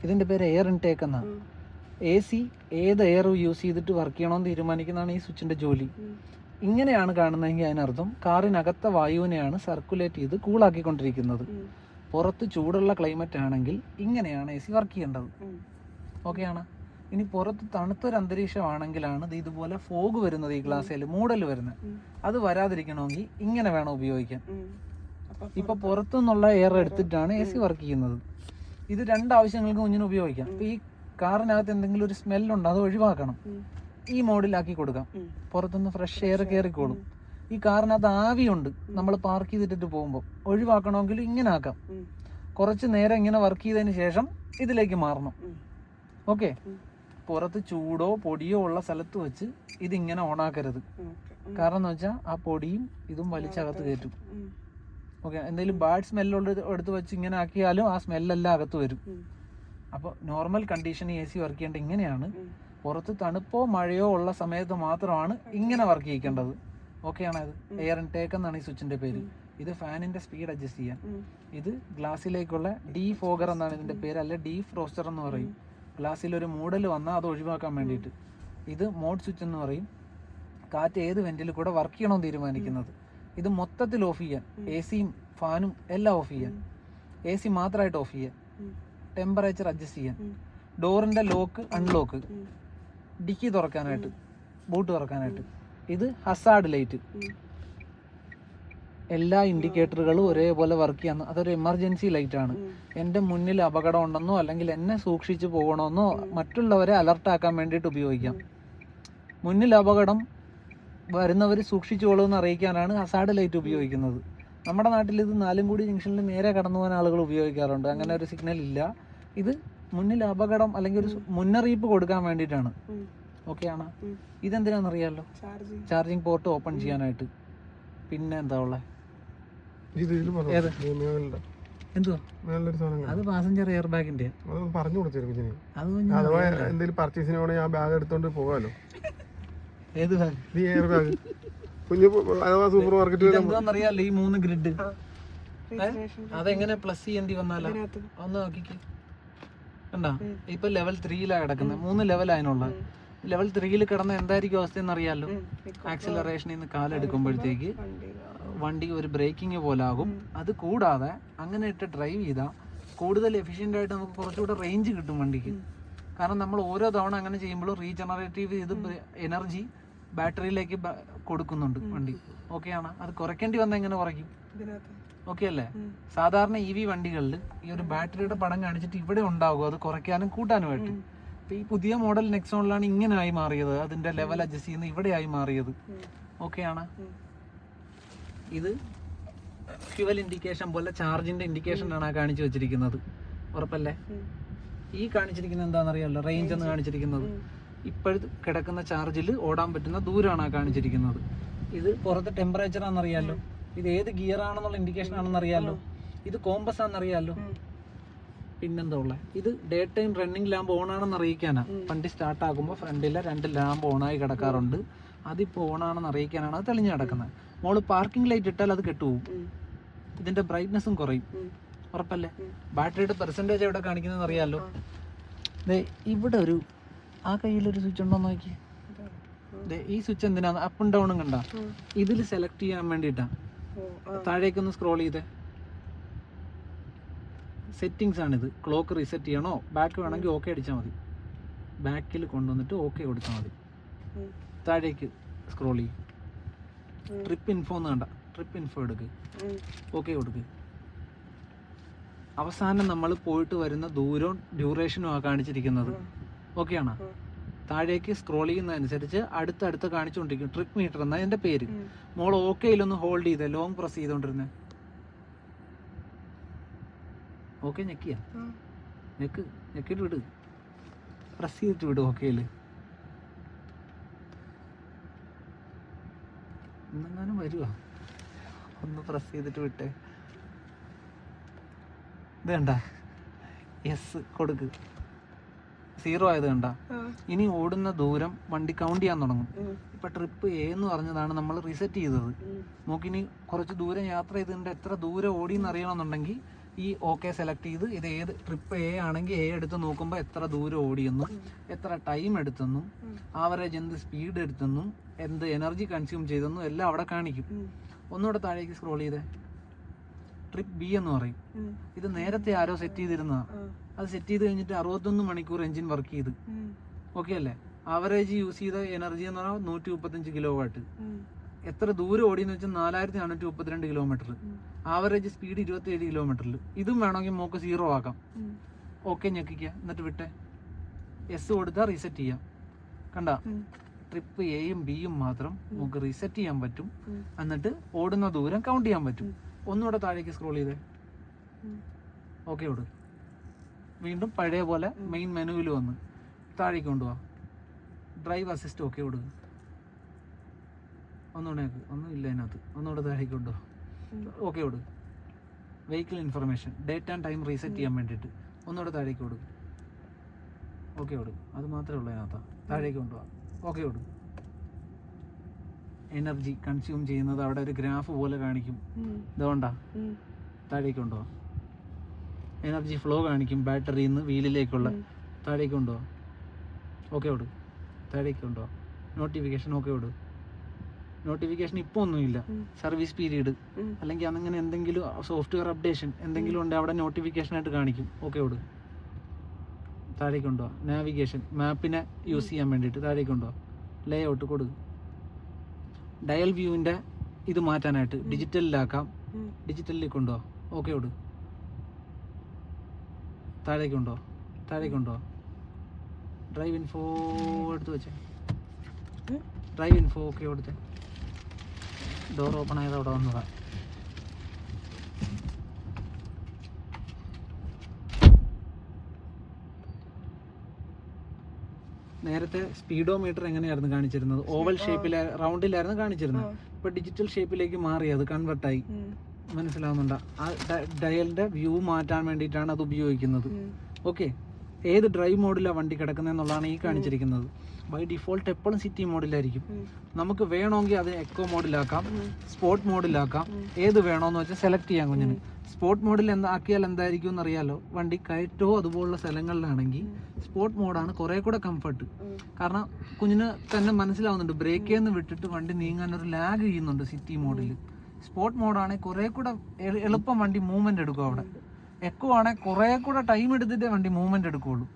ഇതിന്റെ പേര് എയർ ഇൻടേക്ക് എന്നാ. എ സി ഏത് എയർ യൂസ് ചെയ്തിട്ട് വർക്ക് ചെയ്യണമെന്ന് തീരുമാനിക്കുന്നതാണ് ഈ സ്വിച്ചിന്റെ ജോലി. ഇങ്ങനെയാണ് കാണുന്നതെങ്കിൽ അതിനർത്ഥം കാറിനകത്തെ വായുവിനെയാണ് സർക്കുലേറ്റ് ചെയ്ത് കൂളാക്കിക്കൊണ്ടിരിക്കുന്നത്. പുറത്ത് ചൂടുള്ള ക്ലൈമറ്റ് ആണെങ്കിൽ ഇങ്ങനെയാണ് എ സി വർക്ക് ചെയ്യേണ്ടത്. ഓക്കെ ആണ്? ഇനി പുറത്ത് തണുത്തൊരു അന്തരീക്ഷമാണെങ്കിലാണ് ഇത് ഇതുപോലെ ഫോഗ് വരുന്നത്, ഈ ഗ്ലാസ്സിൽ മൂടൽ വരുന്നത്. അത് വരാതിരിക്കണമെങ്കിൽ ഇങ്ങനെ വേണം ഉപയോഗിക്കാൻ. ഇപ്പൊ പുറത്തുനിന്നുള്ള എയർ എടുത്തിട്ടാണ് എ സി വർക്ക് ചെയ്യുന്നത്. ഇത് 2 ആവശ്യങ്ങൾക്ക് കുഞ്ഞിന് ഉപയോഗിക്കാം. ഇപ്പൊ ഈ കാറിനകത്ത് എന്തെങ്കിലും ഒരു സ്മെല്ലുണ്ട്, അത് ഒഴിവാക്കണം. ഈ മോഡിലാക്കി കൊടുക്കാം. പുറത്തുനിന്ന് ഫ്രഷ് എയർ കയറിക്കോളും. ഈ കാറിനകത്ത് ആവിയുണ്ട്, നമ്മൾ പാർക്ക് ചെയ്തിട്ട് പോകുമ്പോൾ ഒഴിവാക്കണമെങ്കിൽ ഇങ്ങനെ ആക്കാം. കുറച്ച് നേരം ഇങ്ങനെ വർക്ക് ചെയ്തതിന് ശേഷം ഇതിലേക്ക് മാറണം. ഓക്കെ, പുറത്ത് ചൂടോ പൊടിയോ ഉള്ള സ്ഥലത്ത് വെച്ച് ഇതിങ്ങനെ ഓണാക്കരുത്. കാരണം എന്ന് വെച്ചാൽ ആ പൊടിയും ഇതും വലിച്ചകത്ത് കയറ്റും. ഓക്കെ, എന്തെങ്കിലും ബാഡ് സ്മെല്ലുള്ള എടുത്ത് വെച്ച് ഇങ്ങനെ ആക്കിയാലും ആ സ്മെല്ലെല്ലാം അകത്ത് വരും. അപ്പോൾ normal condition A C work ചെയ്യേണ്ടത് ഇങ്ങനെയാണ്. പുറത്ത് തണുപ്പോ മഴയോ ഉള്ള സമയത്ത് മാത്രമാണ് ഇങ്ങനെ വർക്ക് ചെയ്യിക്കേണ്ടത്. ഓക്കെ ആണ്. ഇത് എയർ ഇൻടേക്ക് എന്നാണ് ഈ സ്വിച്ചിന്റെ പേര്. ഇത് ഫാനിന്റെ സ്പീഡ് അഡ്ജസ്റ്റ് ചെയ്യാൻ. ഇത് ഗ്ലാസ്സിലേക്കുള്ള ഡീ ഫോഗർ എന്നാണ് ഇതിന്റെ പേര്, അല്ലെ ഡീ ഫ്രോസ്റ്റർ എന്ന് പറയും. ഗ്ലാസ്സിൽ ഒരു മൂടൽ വന്നാൽ അത് ഒഴിവാക്കാൻ വേണ്ടിയിട്ട്. ഇത് മോഡ് സ്വിച്ച് എന്ന് പറയും. കാറ്റ് ഏത് വെന്റിൽ കൂടെ വർക്ക് ചെയ്യണമെന്ന് തീരുമാനിക്കുന്നത്. ഇത് മൊത്തത്തിൽ ഓഫ് ചെയ്യാൻ, എ സിയും ഫാനും എല്ലാം ഓഫ് ചെയ്യാൻ. എ സി മാത്രമായിട്ട് ഓഫ് ചെയ്യാൻ, ടെമ്പറേച്ചർ അഡ്ജസ്റ്റ് ചെയ്യാൻ, ഡോറിന്റെ ലോക്ക് അൺലോക്ക്, ഡിക്കി തുറക്കാനായിട്ട്, ബൂട്ട് തുറക്കാനായിട്ട്. ഇത് ഹസാർഡ് ലൈറ്റ്. എല്ലാ ഇൻഡിക്കേറ്ററുകളും ഒരേപോലെ വർക്ക് ചെയ്യാൻ. അതൊരു എമർജൻസി ലൈറ്റ് ആണ്. എൻ്റെ മുന്നിൽ അപകടം ഉണ്ടെന്നോ അല്ലെങ്കിൽ എന്നെ സൂക്ഷിച്ചു പോകണമെന്നോ മറ്റുള്ളവരെ അലർട്ടാക്കാൻ വേണ്ടിയിട്ട് ഉപയോഗിക്കാം. മുന്നിൽ അപകടം വരുന്നവർ സൂക്ഷിച്ചുകൊള്ളുമെന്ന് അറിയിക്കാനാണ് ഹസാർഡ് ലൈറ്റ് ഉപയോഗിക്കുന്നത്. നമ്മുടെ നാട്ടിൽ ഇത് നാലുംകൂടി ജംഗ്ഷനിൽ നേരെ കടന്നു പോകാൻ ആളുകൾ ഉപയോഗിക്കാറുണ്ട്. അങ്ങനെ ഒരു സിഗ്നൽ ഇല്ല. ഇത് മുന്നിൽ അപകടം അല്ലെങ്കിൽ ഒരു മുന്നറിയിപ്പ് കൊടുക്കാൻ വേണ്ടിയിട്ടാണ്. ഓക്കെ ആണ്. ഇതെന്തിനാണെന്നറിയാമല്ലോ, ചാർജിങ് പോർട്ട് ഓപ്പൺ ചെയ്യാനായിട്ട്. പിന്നെ എന്താ ഉള്ളത്? എന്തുവാ അത്? പാസഞ്ചർ എയർ ബാഗിന്റെ പറഞ്ഞു കൊടുത്തിരുന്നു. എന്തെങ്കിലും പർച്ചേസിന് വേണമെങ്കിൽ ആ ബാഗ് എടുത്തോണ്ട് പോകാമല്ലോ. ഏത് ബാഗ്? ഈ എയർ ബാഗ്. കുഞ്ഞു സൂപ്പർ മാർക്കറ്റിൽ എന്താണെന്നറിയാലോ ഈ 3 ഗ്രിഡ്. അതെങ്ങനെ പ്ലസ് ചെയ്യേണ്ടി വന്നാലോ ഒന്ന് നോക്കിക്കേ. കണ്ടാ, ഇപ്പൊ ലെവൽ 3യിലാണ് കിടക്കുന്നത്. 3 ലെവൽ അതിനുള്ള. ലെവൽ 3യിൽ കിടന്ന എന്തായിരിക്കും അവസ്ഥ എന്നറിയാലോ. ആക്സിലറേഷനിൽ നിന്ന് കാലെടുക്കുമ്പോഴത്തേക്ക് വണ്ടി ഒരു ബ്രേക്കിംഗ് പോലെ ആകും. അത് കൂടാതെ അങ്ങനെ ഇട്ട് ഡ്രൈവ് ചെയ്താൽ കൂടുതൽ എഫിഷ്യൻ്റ് ആയിട്ട് നമുക്ക് കുറച്ചുകൂടെ റേഞ്ച് കിട്ടും വണ്ടിക്ക്. കാരണം നമ്മൾ ഓരോ തവണ അങ്ങനെ ചെയ്യുമ്പോഴും റീജനറേറ്റീവ് ചെയ്ത് എനർജി ബാറ്ററിയിലേക്ക് കൊടുക്കുന്നുണ്ട് വണ്ടി. ഓക്കെ ആണ്. അത് കുറയ്ക്കേണ്ടി വന്നാൽ എങ്ങനെ കുറയ്ക്കും? ഓക്കെ അല്ലേ? സാധാരണ EV വണ്ടികളിൽ ഈ ഒരു ബാറ്ററിയുടെ പടം കാണിച്ചിട്ട് ഇവിടെ ഉണ്ടാകും, അത് കുറയ്ക്കാനും കൂട്ടാനുമായിട്ട്. ഇപ്പം ഈ പുതിയ മോഡൽ നെക്സോണിലാണ് ഇങ്ങനെ ആയി മാറിയത്. അതിന്റെ ലെവൽ അഡ്ജസ്റ്റ് ചെയ്യുന്ന ഇവിടെ ആയി മാറിയത്. ഓക്കെ ആണ്. ഇത് ഫ്യുവൽ ഇൻഡിക്കേഷൻ പോലെ ചാർജിന്റെ ഇൻഡിക്കേഷൻ ആണ് കാണിച്ചു വെച്ചിരിക്കുന്നത്. ഉറപ്പല്ലേ? ഈ കാണിച്ചിരിക്കുന്നത് എന്താണെന്നറിയാമല്ലോ, റേഞ്ച് എന്ന് കാണിച്ചിരിക്കുന്നത്. ഇപ്പോഴത്തെ കിടക്കുന്ന ചാർജിൽ ഓടാൻ പറ്റുന്ന ദൂരമാണ് കാണിച്ചിരിക്കുന്നത്. ഇത് പുറത്തെ ടെമ്പറേച്ചർ ആണെന്നറിയാമല്ലോ. ഇത് ഏത് ഗിയർ ആണെന്നുള്ള ഇൻഡിക്കേഷൻ ആണെന്നറിയാമല്ലോ. ഇത് കോമ്പസ് ആണെന്നറിയാമല്ലോ. പിന്നെന്താ ഉള്ളത്? ഇത് day time running lamp on ആണെന്ന് അറിയിക്കാനാ. വണ്ടി സ്റ്റാർട്ട് ആകുമ്പോൾ ഫ്രണ്ടിലെ 2 ലാമ്പ് ഓണായി കിടക്കാറുണ്ട്. അതിപ്പോൾ ഓണാണെന്ന് അറിയിക്കാനാണ് അത് തെളിഞ്ഞ് കിടക്കുന്നത്. മോള് പാർക്കിംഗ് ലൈറ്റ് ഇട്ടാൽ അത് കെട്ടുപോകും. ഇതിന്റെ ബ്രൈറ്റ്നസ്സും കുറയും. ഉറപ്പല്ലേ? ബാറ്ററിയുടെ പെർസെൻറ്റേജ് എവിടെ കാണിക്കുന്നതെന്ന് അറിയാമല്ലോ. ഇവിടെ ഒരു ആ കയ്യിലൊരു സ്വിച്ച് ഉണ്ടോ നോക്കി. ഈ സ്വിച്ച് എന്തിനാണ്? അപ്പും ഡൗണും കണ്ട. ഇതിൽ സെലക്ട് ചെയ്യാൻ വേണ്ടിയിട്ടാ. താഴേക്കൊന്ന് സ്ക്രോൾ ചെയ്തേ. സെറ്റിങ്സ് ആണിത്. ക്ലോക്ക് റീസെറ്റ് ചെയ്യണോ, ബാക്ക് വേണമെങ്കിൽ ഓക്കെ അടിച്ചാൽ മതി. ബാക്കിൽ കൊണ്ടുവന്നിട്ട് ഓക്കെ കൊടുത്താൽ മതി. താഴേക്ക് സ്ക്രോൾ ചെയ്യും. ട്രിപ്പ് ഇൻഫോ എന്ന് കണ്ട, ട്രിപ്പ് ഇൻഫോ എടുക്ക്, ഓക്കെ കൊടുക്ക്. അവസാനം നമ്മൾ പോയിട്ട് വരുന്ന ദൂരവും ഡ്യൂറേഷനും ആ കാണിച്ചിരിക്കുന്നത്. ഓക്കെ ആണോ? താഴേക്ക് സ്ക്രോൾ ചെയ്യുന്നതനുസരിച്ച് അടുത്തടുത്ത് കാണിച്ചുകൊണ്ടിരിക്കും. ട്രിപ്പ് മീറ്റർ എന്നാ എൻ്റെ പേര്. മോൾ ഓക്കെയിലൊന്ന് ഹോൾഡ് ചെയ്തേ, ലോങ് പ്രസ് ചെയ്തോണ്ടിരുന്നേ. ഓക്കെ ഞെക്കിയ ഞെക്കിട്ട് വിട്, പ്രസ് ചെയ്തിട്ട് വിട്. ഓക്കെയില് ഇന്നെങ്ങാനും വരുവാ, ഒന്ന് പ്രസ് ചെയ്തിട്ട് വിട്ടേ. ഇത് കണ്ട, യെസ് കൊടുക്ക്. 0 ആയത് കണ്ട. ഇനി ഓടുന്ന ദൂരം വണ്ടി കൗണ്ട് ചെയ്യാൻ തുടങ്ങും. ഇപ്പൊ ട്രിപ്പ് A എന്ന് പറഞ്ഞതാണ് നമ്മൾ റീസെറ്റ് ചെയ്തത്. നോക്കിനി കുറച്ച് ദൂരം യാത്ര ചെയ്തിട്ട് എത്ര ദൂരം ഓടിയെന്ന് അറിയണമെന്നുണ്ടെങ്കിൽ ഈ ഓക്കെ സെലക്ട് ചെയ്ത് ഇത് ഏത് ട്രിപ്പ് A ആണെങ്കിൽ A എടുത്ത് നോക്കുമ്പോൾ എത്ര ദൂരം ഓടിയെന്നും എത്ര ടൈം എടുത്തെന്നും ആവറേജ് എന്ത് സ്പീഡ് എടുത്തെന്നും എന്ത് എനർജി കൺസ്യൂം ചെയ്തെന്നും എല്ലാം അവിടെ കാണിക്കും. ഒന്നുകൂടെ താഴേക്ക് സ്ക്രോൾ ചെയ്തേ. ട്രിപ്പ് B എന്ന് പറയും. ഇത് നേരത്തെ ആരോ സെറ്റ് ചെയ്തിരുന്നതാണ്. അത് സെറ്റ് ചെയ്ത് കഴിഞ്ഞിട്ട് 61 മണിക്കൂർ എഞ്ചിൻ വർക്ക് ചെയ്ത്. ഓക്കെ അല്ലേ? ആവറേജ് യൂസ് ചെയ്ത എനർജി എന്ന് പറഞ്ഞാൽ 135 കിലോ വാട്ട്. എത്ര ദൂരം ഓടിയെന്ന് വെച്ചാൽ 4432 കിലോമീറ്റർ. ആവറേജ് സ്പീഡ് 27 കിലോമീറ്ററിൽ. ഇതും വേണമെങ്കിൽ മോക്ക് 0 ആക്കാം. ഓക്കെ ഞെക്കിക്കുക, എന്നിട്ട് വിട്ടെ. എസ് കൊടുത്താൽ റീസെറ്റ് ചെയ്യാം. കണ്ട, ട്രിപ്പ് എയും ബിയും മാത്രം നമുക്ക് റീസെറ്റ് ചെയ്യാൻ പറ്റും. എന്നിട്ട് ഓടുന്ന ദൂരം കൗണ്ട് ചെയ്യാൻ പറ്റും. ഒന്നുകൂടെ താഴേക്ക് സ്ക്രോൾ ചെയ്തേ. ഓക്കെ ഓട്. വീണ്ടും പഴയ പോലെ മെയിൻ മെനുവിൽ വന്ന് താഴേക്ക് കൊണ്ടുപോവാ. ഡ്രൈവ് അസിസ്റ്റ് ഓക്കെ ഓട്. ഒന്നുകൂടെ ഒന്നും ഇല്ല അതിനകത്ത്. ഒന്നുകൂടെ താഴേക്ക് കൊണ്ടുപോവാ. ഓക്കെ ഓട്. Vehicle information date and time reset ചെയ്യാൻ വേണ്ടിയിട്ട് ഒന്നുകൂടെ താഴേക്ക് ഓട്. ഓക്കെ ഓട്. അത് മാത്രമേ ഉള്ളൂ അതിനകത്ത്. താഴേക്ക് കൊണ്ടുപോവാം. ഓക്കെ ഓട്. എനർജി കൺസ്യൂം ചെയ്യുന്നത് അവിടെ ഒരു ഗ്രാഫ് പോലെ കാണിക്കും. ഇതുകൊണ്ടാ താഴേക്ക് കൊണ്ടുപോവാം. എനർജി ഫ്ലോ കാണിക്കും ബാറ്ററിയിൽ നിന്ന് വീലിലേക്കുള്ള. താഴേക്ക് കൊണ്ടുപോവാം. ഓക്കെ ഓട്. താഴേക്ക് കൊണ്ടുപോവാം. നോട്ടിഫിക്കേഷൻ ഓക്കെ ഓട്. നോട്ടിഫിക്കേഷൻ ഇപ്പോൾ ഒന്നുമില്ല. സർവീസ് പീരീഡ് അല്ലെങ്കിൽ അങ്ങനെ എന്തെങ്കിലും സോഫ്റ്റ്വെയർ അപ്ഡേഷൻ എന്തെങ്കിലും ഉണ്ടെങ്കിൽ അവിടെ നോട്ടിഫിക്കേഷൻ ആയിട്ട് കാണിക്കും. ഓക്കെ ഓട്. താഴേക്ക് കൊണ്ടുപോവാം. നാവിഗേഷൻ മാപ്പിനെ യൂസ് ചെയ്യാൻ വേണ്ടിയിട്ട് താഴേക്ക് കൊണ്ടുപോവാം. ലേ ഔട്ട് കൊടു. ഡയൽ വ്യൂവിൻ്റെ ഇത് മാറ്റാനായിട്ട് ഡിജിറ്റലിലാക്കാം. ഡിജിറ്റലിലേക്ക് കൊണ്ടുപോവാം. ഓക്കെ ഓട്. താഴേക്ക് കൊണ്ടുപോവാം. താഴേക്ക് കൊണ്ടുപോവാം. ഡ്രൈവ് ഇൻഫോ എടുത്ത് വെച്ചേ. ഡ്രൈവ് ഇൻഫോ ഓക്കെ കൊടുത്തേ. ഡോർ ഓപ്പൺ ആയത് അവിടെ വന്നതാ. നേരത്തെ സ്പീഡോമീറ്റർ എങ്ങനെയായിരുന്നു കാണിച്ചിരുന്നത്? ഓവൽ ഷേപ്പിൽ റൗണ്ടിലായിരുന്നു കാണിച്ചിരുന്നത്. ഇപ്പൊ ഡിജിറ്റൽ ഷേപ്പിലേക്ക് മാറി, അത് കൺവെർട്ടായി. മനസ്സിലാവുന്നുണ്ടോ? ആ ഡയലിന്റെ വ്യൂ മാറ്റാൻ വേണ്ടിയിട്ടാണ് അത് ഉപയോഗിക്കുന്നത്. ഓക്കെ. ഏത് ഡ്രൈവ് മോഡിലാണ് വണ്ടി കിടക്കുന്നതെന്നുള്ളതാണ് ഈ കാണിച്ചിരിക്കുന്നത്. ബൈ ഡിഫോൾട്ട് എപ്പോഴും സിറ്റി മോഡിലായിരിക്കും. നമുക്ക് വേണമെങ്കിൽ അത് എക്കോ മോഡിലാക്കാം, സ്പോർട്ട് മോഡിലാക്കാം. ഏത് വേണമെന്ന് വെച്ചാൽ സെലക്ട് ചെയ്യാം കുഞ്ഞിന്. സ്പോർട്ട് മോഡിൽ ആക്കിയാൽ എന്തായിരിക്കും എന്നറിയാലോ? വണ്ടി കയറ്റവും അതുപോലുള്ള സ്ഥലങ്ങളിലാണെങ്കിൽ സ്പോർട്ട് മോഡാണ് കുറേ കൂടെ കംഫർട്ട്. കാരണം കുഞ്ഞിന് തന്നെ മനസ്സിലാവുന്നുണ്ട് ബ്രേക്കിൽ നിന്ന് വിട്ടിട്ട് വണ്ടി നീങ്ങാൻ ഒരു ലാഗ് ചെയ്യുന്നുണ്ട് സിറ്റി മോഡിൽ. സ്പോർട്ട് മോഡാണെങ്കിൽ കുറേ കൂടെ എളുപ്പം വണ്ടി മൂവ്മെന്റ് എടുക്കും. അവിടെ എക്കോ ആണെങ്കിൽ കുറേ കൂടെ ടൈം എടുത്തിട്ടേ വണ്ടി മൂവ്മെന്റ് എടുക്കുകയുള്ളൂ.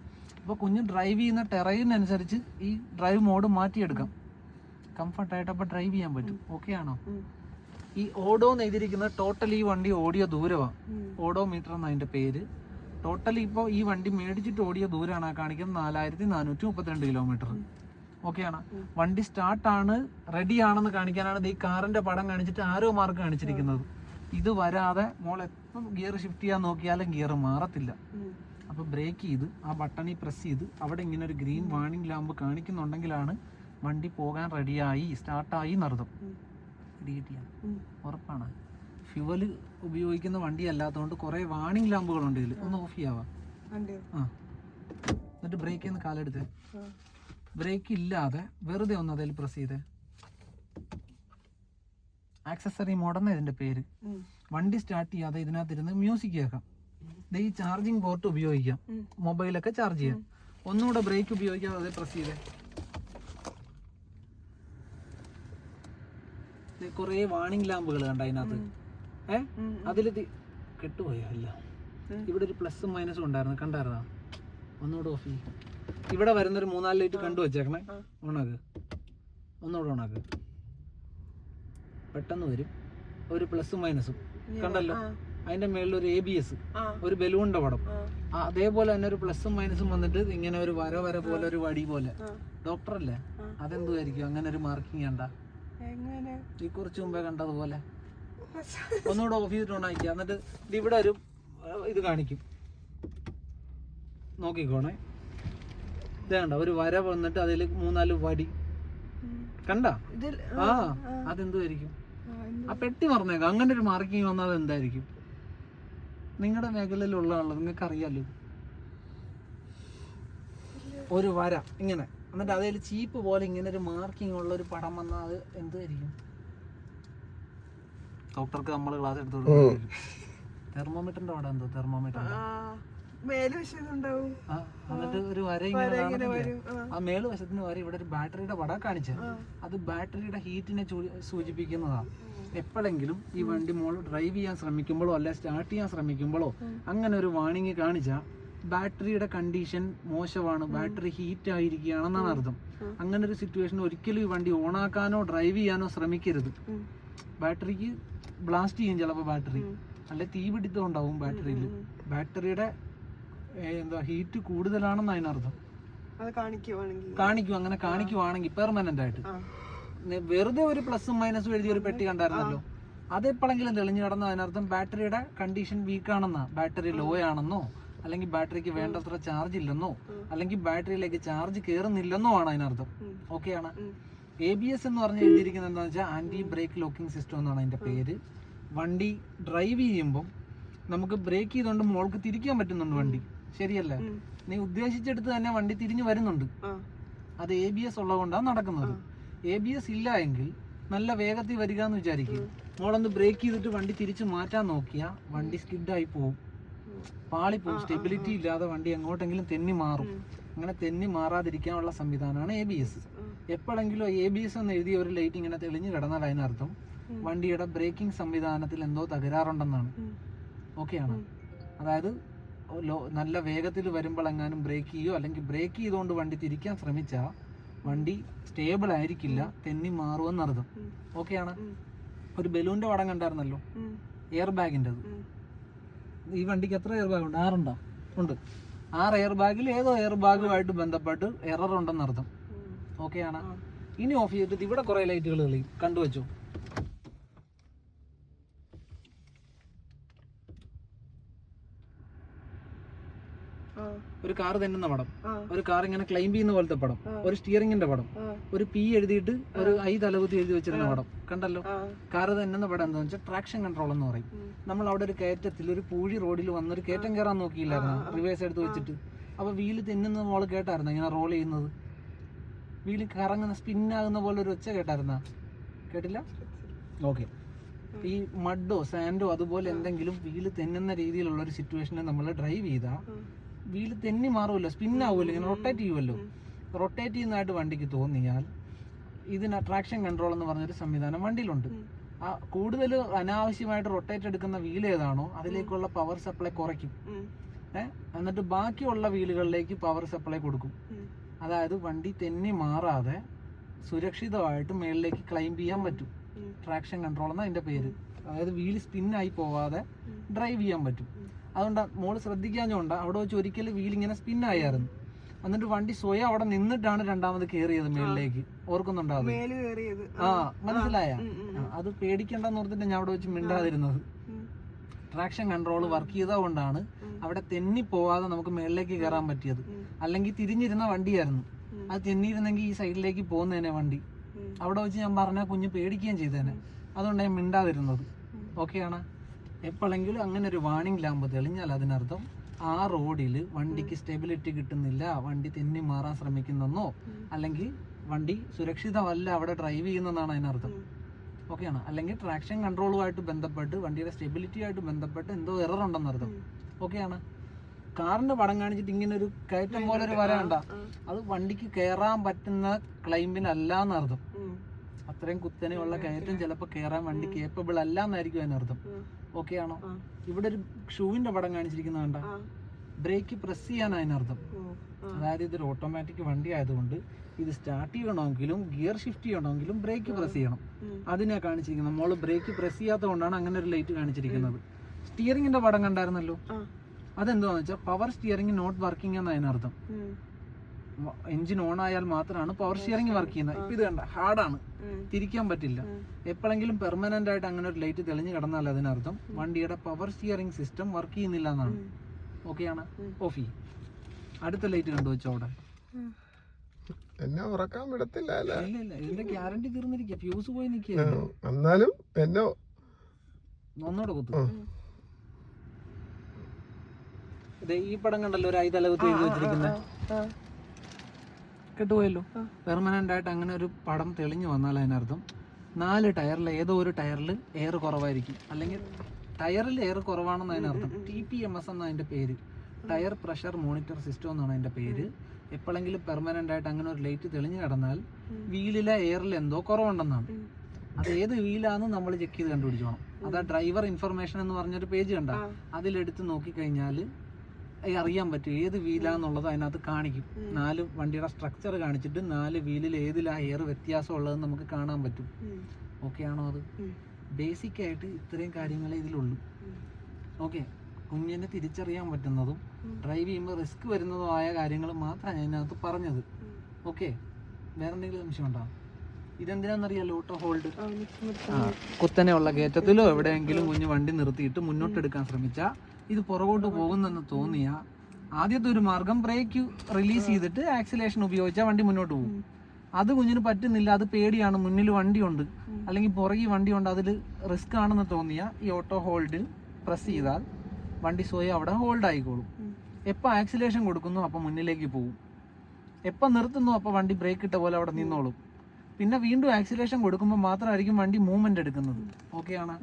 അപ്പോൾ കുഞ്ഞ് ഡ്രൈവ് ചെയ്യുന്ന ടെറൈനനുസരിച്ച് ഈ ഡ്രൈവ് മോഡ് മാറ്റിയെടുക്കാം. കംഫർട്ടായിട്ട് അപ്പോൾ ഡ്രൈവ് ചെയ്യാൻ പറ്റും. ഓക്കെ ആണോ? ഈ ഓഡോ എന്ന് എഴുതിയിരിക്കുന്നത് ടോട്ടൽ ഈ വണ്ടി ഓടിയ ദൂരമാണ്. ഓഡോ മീറ്റർ എന്ന് അതിൻ്റെ പേര്. ടോട്ടൽ ഇപ്പോൾ ഈ വണ്ടി മേടിച്ചിട്ട് ഓടിയ ദൂരമാണ് കാണിക്കുന്നത് 4432 കിലോമീറ്റർ. ഓക്കെ ആണ്. വണ്ടി സ്റ്റാർട്ടാണ്, റെഡി ആണെന്ന് കാണിക്കാനാണ് ഈ കാറിന്റെ പടം കാണിച്ചിട്ട് ആരോ മാർക്ക് കാണിച്ചിരിക്കുന്നത്. ഇത് വരാതെ മോൾ എപ്പം ഗിയർ ഷിഫ്റ്റ് ചെയ്യാൻ നോക്കിയാലും ഗിയർ മാറത്തില്ല. അപ്പോൾ ബ്രേക്ക് ചെയ്ത് ആ ബട്ടണിൽ പ്രസ് ചെയ്ത് അവിടെ ഇങ്ങനെ ഒരു ഗ്രീൻ വാർണിംഗ് ലാമ്പ് കാണിക്കുന്നുണ്ടെങ്കിലാണ് വണ്ടി പോകാൻ റെഡിയായി, സ്റ്റാർട്ടായി എന്നർത്ഥം. ഉറപ്പാണ്. ഫ്യൂവൽ ഉപയോഗിക്കുന്ന വണ്ടി അല്ലാത്തതുകൊണ്ട് കുറേ വാർണിംഗ് ലാമ്പുകളുണ്ട് ഇതിൽ. ഒന്ന് ഓഫ് ചെയ്യാവാ. എന്നിട്ട് ബ്രേക്ക് ചെയ്യുന്ന കാലെടുത്ത് ബ്രേക്ക് ഇല്ലാതെ വെറുതെ ഒന്ന് അതിൽ പ്രസ് ചെയ്തേ. ആക്സസറി മോഡെന്ന് ഇതിന്റെ പേര്. വണ്ടി സ്റ്റാർട്ട് ചെയ്യാതെ ഇതിനകത്തിരുന്ന് മ്യൂസിക് കേൾക്കാം. ഈ ചാർജിങ് പോർട്ട് ഉപയോഗിക്കാം, മൊബൈലൊക്കെ ചാർജ് ചെയ്യാം. ഒന്നുകൂടെ ബ്രേക്ക് ഉപയോഗിക്കാതെ അതേ പ്രസ് ചെയ്തേ. കുറേ വാർണിംഗ് ലാമ്പുകൾ കണ്ട അതിനകത്ത്. അതിൽ കെട്ടുപോയോ? ഇല്ല. ഇവിടെ ഒരു പ്ലസും മൈനസും ഉണ്ടായിരുന്നു, കണ്ടായിരുന്നോ? ഒന്നുകൂടെ ഓഫ് ചെയ്യും. ഇവിടെ വരുന്നൊരു 3-4 ലൈറ്റ് കണ്ടു വെച്ചേക്കണേ. ഓണാക്ക്. ഒന്നുകൂടെ ഓണാക്ക്. പെട്ടെന്ന് വരും ഒരു പ്ലസും മൈനസും. കണ്ടല്ലോ? അതിന്റെ മേളിൽ ഒരു ABS, ഒരു ബലൂണിന്റെ പടം. അതേപോലെ തന്നെ ഒരു പ്ലസും മൈനസും വന്നിട്ട് ഇങ്ങനെ ഒരു വര പോലെ ഒരു വടി പോലെ. ഡോക്ടറല്ലേ? അതെന്തുമായിരിക്കും അങ്ങനെ ഒരു മാർക്കിങ് കണ്ട? ഈ കുറച്ച് മുമ്പേ കണ്ടതുപോലെ. ഒന്നുകൂടെ ഓഫ് ചെയ്തിട്ടുണ്ടായിരിക്കുക. എന്നിട്ട് ഇവിടെ ഒരു ഇത് കാണിക്കും, നോക്കിക്കോണേ. ഇത് കണ്ട ഒരു വര വന്നിട്ട് അതിൽ 3-4 വടി കണ്ട? അതെന്തുമായിരിക്കും? ആ പെട്ടി മറന്നേക്കാം. അങ്ങനെ ഒരു മാർക്കിങ് വന്നാൽ എന്തായിരിക്കും? നിങ്ങളുടെ മേഖലയിലുള്ള ആള് നിങ്ങൾക്ക് അറിയാലോ. ഒരു വര ഇങ്ങനെ, എന്നിട്ട് അതിൽ ചീപ്പ് പോലെ ഇങ്ങനെ ഒരു മാർക്കിംഗ് ഉള്ള ഒരു പടം വന്നാൽ അത് എന്തായിരിക്കും? ഡോക്ടർക്ക് നമ്മൾ ക്ലാസ് എടുത്തു കൊടുക്കും. തെർമോമീറ്ററിന്റെ പടം എന്തോ? തെർമോമീറ്റർ എന്നിട്ട് ഒരു വര ഇങ്ങനെ ആ മേള് വശത്തിന് വര. ഇവിടെ ഒരു ബാറ്ററിയുടെ പടം കാണിച്ചത്. അത് ബാറ്ററിയുടെ ഹീറ്റിനെ സൂചിപ്പിക്കുന്നതാണ്. എപ്പോഴെങ്കിലും ഈ വണ്ടി മോൾ ഡ്രൈവ് ചെയ്യാൻ ശ്രമിക്കുമ്പോഴോ അല്ലെ സ്റ്റാർട്ട് ചെയ്യാൻ ശ്രമിക്കുമ്പോഴോ അങ്ങനെ ഒരു വാർണിംഗ് കാണിച്ചാൽ ബാറ്ററിയുടെ കണ്ടീഷൻ മോശമാണ്, ബാറ്ററി ഹീറ്റ് ആയിരിക്കുകയാണെന്നാണ് അർത്ഥം. അങ്ങനെ ഒരു സിറ്റുവേഷൻ ഒരിക്കലും ഈ വണ്ടി ഓണാക്കാനോ ഡ്രൈവ് ചെയ്യാനോ ശ്രമിക്കരുത്. ബാറ്ററിക്ക് ബ്ലാസ്റ്റ് ചെയ്യും ചിലപ്പോൾ ബാറ്ററി, അല്ലെ തീ പിടിത്തം ഉണ്ടാവും ബാറ്ററിയിൽ. ബാറ്ററിയുടെ ഹീറ്റ് കൂടുതലാണെന്ന് അതിനർത്ഥം. കാണിക്കും. അങ്ങനെ കാണിക്കുവാണെങ്കിൽ പെർമനന്റ് ആയിട്ട് വെറുതെ ഒരു പ്ലസും മൈനസും എഴുതിയ ഒരു പെട്ടി കണ്ടായിരുന്നല്ലോ, അതെപ്പോഴെങ്കിലും തെളിഞ്ഞു കിടന്ന അതിനർത്ഥം ബാറ്ററിയുടെ കണ്ടീഷൻ വീക്ക് ആണെന്നാ, ബാറ്ററി ലോ ആണെന്നോ, അല്ലെങ്കിൽ ബാറ്ററിക്ക് വേണ്ടത്ര ചാർജ് ഇല്ലെന്നോ, അല്ലെങ്കിൽ ബാറ്ററിയിലേക്ക് ചാർജ് കയറുന്നില്ലെന്നോ ആണ് അതിനർത്ഥം. ഓക്കെയാണ്. ABS എന്ന് പറഞ്ഞ് എഴുതിയിരിക്കുന്നത് എന്താണെന്ന് വെച്ചാൽ ആന്റി ബ്രേക്ക് ലോക്കിംഗ് സിസ്റ്റം എന്നാണ് അതിന്റെ പേര്. വണ്ടി ഡ്രൈവ് ചെയ്യുമ്പോൾ നമുക്ക് ബ്രേക്ക് ചെയ്തുകൊണ്ട് മോൾക്ക് തിരിക്കാൻ പറ്റുന്നുണ്ട് വണ്ടി, ശരിയല്ലേ? നീ ഉദ്ദേശിച്ചെടുത്ത് തന്നെ വണ്ടി തിരിഞ്ഞു വരുന്നുണ്ട്. അത് ABS ഉള്ളതുകൊണ്ടാണ് നടക്കുന്നത്. ABS ഇല്ല എങ്കിൽ നല്ല വേഗത്തിൽ വരിക എന്ന് വിചാരിക്കും, മോളൊന്ന് ബ്രേക്ക് ചെയ്തിട്ട് വണ്ടി തിരിച്ചു മാറ്റാൻ നോക്കിയാൽ വണ്ടി സ്കിഡായി പോവും, പാളിപ്പോവും. സ്റ്റെബിലിറ്റി ഇല്ലാതെ വണ്ടി എങ്ങോട്ടെങ്കിലും തെന്നി മാറും. അങ്ങനെ തെന്നി മാറാതിരിക്കാനുള്ള സംവിധാനമാണ് ABS. എപ്പോഴെങ്കിലും ABS എന്ന് എഴുതിയ ഒരു ലൈറ്റ് ഇങ്ങനെ തെളിഞ്ഞു കിടന്നാൽ അതിനർത്ഥം വണ്ടിയുടെ ബ്രേക്കിംഗ് സംവിധാനത്തിൽ എന്തോ തകരാറുണ്ടെന്നാണ്. ഓക്കെയാണ്. അതായത് നല്ല വേഗത്തിൽ വരുമ്പോൾ എങ്ങാനും ബ്രേക്ക് ചെയ്യോ അല്ലെങ്കിൽ ബ്രേക്ക് ചെയ്തുകൊണ്ട് വണ്ടി തിരിക്കാൻ ശ്രമിച്ചാൽ വണ്ടി സ്റ്റേബിൾ ആയിരിക്കില്ല, തെന്നി മാറുമെന്നർത്ഥം. ഓക്കെയാണ്. ഒരു ബലൂണിന്റെ പടം കണ്ടായിരുന്നല്ലോ, എയർ ബാഗിൻ്റെത്. ഈ വണ്ടിക്ക് എത്ര എയർ ബാഗ് ഉണ്ട്? 6 ഉണ്ടോ? ഉണ്ട്. 6 എയർ ബാഗിൽ ഏതോ എയർ ബാഗുമായിട്ട് ബന്ധപ്പെട്ട് എറർ ഉണ്ടെന്നർത്ഥം. ഓക്കെയാണ്. ഇനി ഓഫ് ചെയ്തിട്ട് ഇവിടെ കുറെ ലൈറ്റുകൾ കളി കണ്ടുവച്ചോ. ഒരു കാർ തെന്നുന്ന പടം, ഒരു കാർ ഇങ്ങനെ ക്ലൈംബ് ചെയ്യുന്ന പോലത്തെ പടം, ഒരു സ്റ്റിയറിംഗിന്റെ പടം, ഒരു P എഴുതിയിട്ട് ഒരു I തലകുത്തി എഴുതി വെച്ചിരുന്ന പടം കണ്ടല്ലോ. കാർ തെന്നുന്ന പടം എന്താണെന്ന് വെച്ചാൽ ട്രാക്ഷൻ കൺട്രോൾ എന്ന് പറയും. നമ്മൾ അവിടെ ഒരു കയറ്റത്തിൽ ഒരു പൂഴി റോഡിൽ വന്നൊരു കയറ്റം കയറാൻ നോക്കിയില്ലായിരുന്നു, റിവേഴ്സ് എടുത്ത് വെച്ചിട്ട്. അപ്പൊ വീല് തെന്നുന്ന മോള് കേട്ടായിരുന്നു, ഇങ്ങനെ റോൾ ചെയ്യുന്നത്, വീല് കറങ്ങുന്ന സ്പിന്നാകുന്ന പോലെ ഒരു ഒച്ച കേട്ടായിരുന്ന? കേട്ടില്ല? ഓക്കെ. ഈ മഡോ സാൻഡോ അതുപോലെ എന്തെങ്കിലും വീല് തെന്നുന്ന രീതിയിലുള്ള ഒരു സിറ്റുവേഷനിൽ നമ്മൾ ഡ്രൈവ് ചെയ്താൽ വീല് തെന്നി മാറുമല്ലോ, സ്പിന്നാവുമല്ലോ, ഇങ്ങനെ റൊട്ടേറ്റ് ചെയ്യുമല്ലോ. റൊട്ടേറ്റ് ചെയ്യുന്നതായിട്ട് വണ്ടിക്ക് തോന്നിയാൽ ഇതിന് ട്രാക്ഷൻ കൺട്രോൾ എന്ന് പറഞ്ഞൊരു സംവിധാനം വണ്ടിയിലുണ്ട്. ആ കൂടുതൽ അനാവശ്യമായിട്ട് റൊട്ടേറ്റ് എടുക്കുന്ന വീൽ ഏതാണോ അതിലേക്കുള്ള പവർ സപ്ലൈ കുറയ്ക്കും. എന്നിട്ട് ബാക്കിയുള്ള വീലുകളിലേക്ക് പവർ സപ്ലൈ കൊടുക്കും. അതായത് വണ്ടി തെന്നി മാറാതെ സുരക്ഷിതമായിട്ട് മേളിലേക്ക് ക്ലൈംബ് ചെയ്യാൻ പറ്റും. ട്രാക്ഷൻ കൺട്രോൾ എന്നാണ് അതിന്റെ പേര്. അതായത് വീല് സ്പിന്നായി പോവാതെ ഡ്രൈവ് ചെയ്യാൻ പറ്റും. അതുകൊണ്ട് മോള് ശ്രദ്ധിക്കാഞ്ഞോണ്ട അവിടെ വെച്ച് ഒരിക്കലും വീലിങ്ങനെ സ്പിന്നായിരുന്നു. എന്നിട്ട് വണ്ടി സ്വയം അവിടെ നിന്നിട്ടാണ് രണ്ടാമത് കയറിയത് മേളിലേക്ക്. ഓർക്കുന്നുണ്ടാവും? ആ, മനസ്സിലായ? അത് പേടിക്കണ്ടെന്ന് ഓർത്തിട്ട് ഞാൻ അവിടെ വെച്ച് മിണ്ടാതിരുന്നത്. ട്രാക്ഷൻ കൺട്രോൾ വർക്ക് ചെയ്തതുകൊണ്ടാണ് അവിടെ തെന്നി പോവാതെ നമുക്ക് മേളിലേക്ക് കയറാൻ പറ്റിയത്. അല്ലെങ്കിൽ തിരിഞ്ഞിരുന്ന വണ്ടിയായിരുന്നു, അത് തെന്നിയിരുന്നെങ്കിൽ ഈ സൈഡിലേക്ക് പോകുന്നതന്നെ വണ്ടി. അവിടെ വെച്ച് ഞാൻ പറഞ്ഞാൽ കുഞ്ഞ് പേടിക്കുകയും ചെയ്തേനെ. അതുകൊണ്ട് ഞാൻ മിണ്ടാതിരുന്നത്. ഓക്കെയാണ്. എപ്പോഴെങ്കിലും അങ്ങനെ ഒരു വാണിംഗ് ലാമ്പ് തെളിഞ്ഞാൽ അതിനർത്ഥം ആ റോഡിൽ വണ്ടിക്ക് സ്റ്റെബിലിറ്റി കിട്ടുന്നില്ല, വണ്ടി തെന്നി മാറാൻ ശ്രമിക്കുന്നെന്നോ അല്ലെങ്കിൽ വണ്ടി സുരക്ഷിതമല്ല അവിടെ ഡ്രൈവ് ചെയ്യുന്നതാണ് അതിനർത്ഥം. ഓക്കെയാണ്. അല്ലെങ്കിൽ ട്രാക്ഷൻ കൺട്രോളുമായിട്ട് ബന്ധപ്പെട്ട് വണ്ടിയുടെ സ്റ്റെബിലിറ്റിയായിട്ട് ബന്ധപ്പെട്ട് എന്തോ എറർ ഉണ്ടെന്നർത്ഥം. ഓക്കെയാണ്. കാറിന്റെ പടം കാണിച്ചിട്ട് ഇങ്ങനെ ഒരു കയറ്റം പോലെ ഒരു വര കണ്ട, അത് വണ്ടിക്ക് കയറാൻ പറ്റുന്ന ക്ലൈമ്പിനല്ല എന്നർത്ഥം. അത്രയും കുത്തനെയുള്ള കയറ്റം ചിലപ്പോൾ കയറാൻ വണ്ടി കേപ്പബിൾ അല്ല എന്നായിരിക്കും അതിനർത്ഥം. ഓക്കെ ആണോ? ഇവിടെ ഒരു ഷൂവിന്റെ പടം കാണിച്ചിരിക്കുന്ന കണ്ട, ബ്രേക്ക് പ്രസ് ചെയ്യാൻ അതിനർത്ഥം. അതായത് ഇതൊരു ഓട്ടോമാറ്റിക് വണ്ടി ആയതുകൊണ്ട് ഇത് സ്റ്റാർട്ട് ചെയ്യണമെങ്കിലും ഗിയർ ഷിഫ്റ്റ് ചെയ്യണമെങ്കിലും ബ്രേക്ക് പ്രസ് ചെയ്യണം. അതിനാ കാണിച്ചിരിക്കുന്നത്. നമ്മൾ ബ്രേക്ക് പ്രസ് ചെയ്യാത്തത് കൊണ്ടാണ് അങ്ങനെ ഒരു ലൈറ്റ് കാണിച്ചിരിക്കുന്നത്. സ്റ്റിയറിംഗിന്റെ പടം കണ്ടായിരുന്നല്ലോ, അതെന്താന്ന് വെച്ചാൽ പവർ സ്റ്റിയറിംഗ് നോട്ട് വർക്കിംഗ് എന്ന് അതിനർത്ഥം. എഞ്ചിൻ ഓൺ ആയാൽ മാത്രമാണ് പവർ സ്റ്റിയറിംഗ് വർക്ക് ചെയ്യുന്നത്. ഇപ്പൊ ഇത് കണ്ട, ഹാർഡാണ്, തിരിക്കാൻ പറ്റില്ല. എപ്പോഴെങ്കിലും പെർമനന്റ് ആയിട്ട് അങ്ങനെ ഒരു ലൈറ്റ് തെളിഞ്ഞു കിടന്നാൽ അതിനർത്ഥം വണ്ടിയുടെ പവർ സ്റ്റിയറിംഗ് സിസ്റ്റം വർക്ക് ചെയ്യുന്നില്ല എന്നാണ്. ഓക്കെയാണ്. ഓഫ് ചെയ്യും. അടുത്ത ലൈറ്റ് കണ്ടു വെച്ചോ അവിടെ. എന്നെ ഉറക്കാൻ വിടത്തില്ല. ഇല്ല, ഇതിന്റെ ഗ്യാരണ്ടി തീർന്നിരിക്കുക, ഫ്യൂസ് പോയി നിൽക്കുക. എന്നാലും എന്നെ ഒന്നോടെ കുത്തു. ഈ പടം കണ്ടല്ലോ, ഒരു ഐതലകുത്തി എഴുതി വെച്ചിരിക്കുന്നത്, കേട്ടുപോയല്ലോ. പെർമനന്റ് ആയിട്ട് അങ്ങനെ ഒരു പടം തെളിഞ്ഞു വന്നാൽ അതിനർത്ഥം 4 ടയറിൽ ഏതോ ഒരു ടയറിൽ എയർ കുറവായിരിക്കും, അല്ലെങ്കിൽ ടയറിൽ എയർ കുറവാണെന്ന് അതിനർത്ഥം. TPMS എന്നാണ് അതിന്റെ പേര്, ടയർ പ്രഷർ മോണിറ്റർ സിസ്റ്റം എന്നാണ് അതിന്റെ പേര്. എപ്പോഴെങ്കിലും പെർമനന്റ് ആയിട്ട് അങ്ങനെ ഒരു ലൈറ്റ് തെളിഞ്ഞു കിടന്നാൽ വീലിലെ എയറിൽ എന്തോ കുറവുണ്ടെന്നാണ്. അത് ഏത് വീലാന്ന് നമ്മൾ ചെക്ക് ചെയ്ത് കണ്ടുപിടിച്ചോണം. അതാ ഡ്രൈവർ ഇൻഫർമേഷൻ എന്ന് പറഞ്ഞൊരു പേജ് കണ്ട, അതിലെടുത്ത് നോക്കിക്കഴിഞ്ഞാൽ അറിയാൻ പറ്റും ഏത് വീലാന്നുള്ളത് അതിനകത്ത് കാണിക്കും. 4 വണ്ടിയുടെ സ്ട്രക്ചർ കാണിച്ചിട്ട് 4 വീലിൽ ഏതിലാ എയർ വ്യത്യാസം ഉള്ളതെന്ന് നമുക്ക് കാണാൻ പറ്റും. ഓക്കെ ആണോ? അത് ബേസിക് ആയിട്ട് ഇത്രയും കാര്യങ്ങളെ ഇതിലുള്ളൂ. ഓക്കെ. കുഞ്ഞിന് തിരിച്ചറിയാൻ പറ്റുന്നതും ഡ്രൈവ് ചെയ്യുമ്പോൾ റിസ്ക് വരുന്നതുമായ കാര്യങ്ങൾ മാത്രമാണ് ഞാൻ ഇതിനകത്ത് പറഞ്ഞത്. ഓക്കെ, വേറെ എന്തെങ്കിലും സംശയം ഉണ്ടോ? ഇതെന്തിനാണെന്നറിയാലോ ഓട്ടോ ഹോൾഡ്. കുത്തനെയുള്ള കയറ്റത്തിലോ എവിടെയെങ്കിലും കുഞ്ഞ് വണ്ടി നിർത്തിയിട്ട് മുന്നോട്ടെടുക്കാൻ ശ്രമിച്ചാൽ ഇത് പുറകോട്ട് പോകുന്നെന്ന് തോന്നിയാൽ ആദ്യത്തെ ഒരു മാർഗം ബ്രേക്ക് റിലീസ് ചെയ്തിട്ട് ആക്സിലേഷൻ ഉപയോഗിച്ചാൽ വണ്ടി മുന്നോട്ട് പോകും. അത് കുഞ്ഞിന് പറ്റുന്നില്ല, അത് പേടിയാണ്, മുന്നിൽ വണ്ടിയുണ്ട് അല്ലെങ്കിൽ പുറകിൽ വണ്ടിയുണ്ട്, അതിൽ റിസ്ക് ആണെന്ന് തോന്നിയാൽ ഈ ഓട്ടോ ഹോൾഡ് പ്രസ് ചെയ്താൽ വണ്ടി സ്വയം അവിടെ ഹോൾഡ് ആയിക്കോളും. എപ്പോൾ ആക്സിലേഷൻ കൊടുക്കുന്നു അപ്പോൾ മുന്നിലേക്ക് പോകും, എപ്പോൾ നിർത്തുന്നു അപ്പോൾ വണ്ടി ബ്രേക്ക് ഇട്ട പോലെ അവിടെ നിന്നോളും. പിന്നെ വീണ്ടും ആക്സിലേഷൻ കൊടുക്കുമ്പോൾ മാത്രമായിരിക്കും വണ്ടി മൂവ്മെന്റ് എടുക്കുന്നത്. ഓക്കെയാണ്.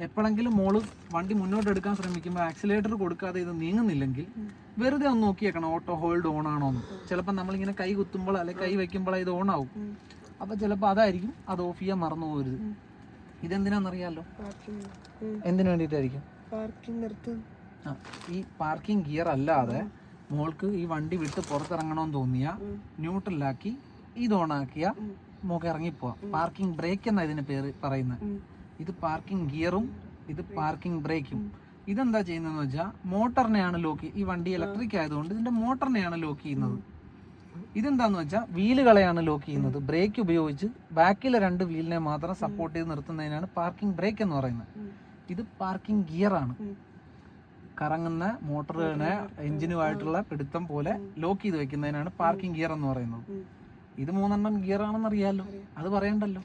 എപ്പോഴെങ്കിലും മോള് വണ്ടി മുന്നോട്ട് എടുക്കാൻ ശ്രമിക്കുമ്പോൾ ആക്സിലേറ്റർ കൊടുക്കാതെ ഇത് നീങ്ങുന്നില്ലെങ്കിൽ വെറുതെ ഒന്ന് നോക്കിയേക്കണം ഓട്ടോ ഹോൾഡ് ഓൺ ആണോ എന്ന്. ചിലപ്പോൾ നമ്മളിങ്ങനെ കൈ കുത്തുമ്പോൾ അല്ലെങ്കിൽ കൈ വെക്കുമ്പോൾ ഇത് ഓൺ ആവും. അപ്പോൾ ചിലപ്പോൾ അതായിരിക്കും, അത് ഓഫ് ചെയ്യാൻ മറന്നു പോകരുത്. ഇതെന്തിനാണെന്നറിയാമല്ലോ, എന്തിനു വേണ്ടിയിട്ടായിരിക്കും? ഈ പാർക്കിംഗ് ഗിയർ അല്ലാതെ മോൾക്ക് ഈ വണ്ടി വിട്ട് പുറത്തിറങ്ങണമെന്ന് തോന്നിയാൽ ന്യൂട്രലാക്കി ഇത് ഓണാക്കിയ മോക്ക് ഇറങ്ങിപ്പോവാം. പാർക്കിംഗ് ബ്രേക്ക് എന്നാ ഇതിന് പേര് പറയുന്നത്. ഇത് പാർക്കിംഗ് ഗിയറും ഇത് പാർക്കിംഗ് ബ്രേക്കും. ഇതെന്താ ചെയ്യുന്നതെന്ന് വെച്ചാൽ മോട്ടറിനെയാണ് ലോക്ക്, ഈ വണ്ടി ഇലക്ട്രിക് ആയതുകൊണ്ട് ഇതിന്റെ മോട്ടറിനെയാണ് ലോക്ക് ചെയ്യുന്നത്. ഇതെന്താന്ന് വെച്ചാൽ വീലുകളെയാണ് ലോക്ക് ചെയ്യുന്നത്. ബ്രേക്ക് ഉപയോഗിച്ച് ബാക്കിലെ 2 വീലിനെ മാത്രം സപ്പോർട്ട് ചെയ്ത് നിർത്തുന്നതിനാണ് പാർക്കിംഗ് ബ്രേക്ക് എന്ന് പറയുന്നത്. ഇത് പാർക്കിംഗ് ഗിയർ ആണ്. കറങ്ങുന്ന മോട്ടറിനെ എഞ്ചിനുമായിട്ടുള്ള പിടുത്തം പോലെ ലോക്ക് ചെയ്ത് വെക്കുന്നതിനാണ് പാർക്കിംഗ് ഗിയർ എന്ന് പറയുന്നത്. ഇത് 3 ഗിയർ ആണെന്ന് അറിയാലോ, അത് പറയണ്ടല്ലോ.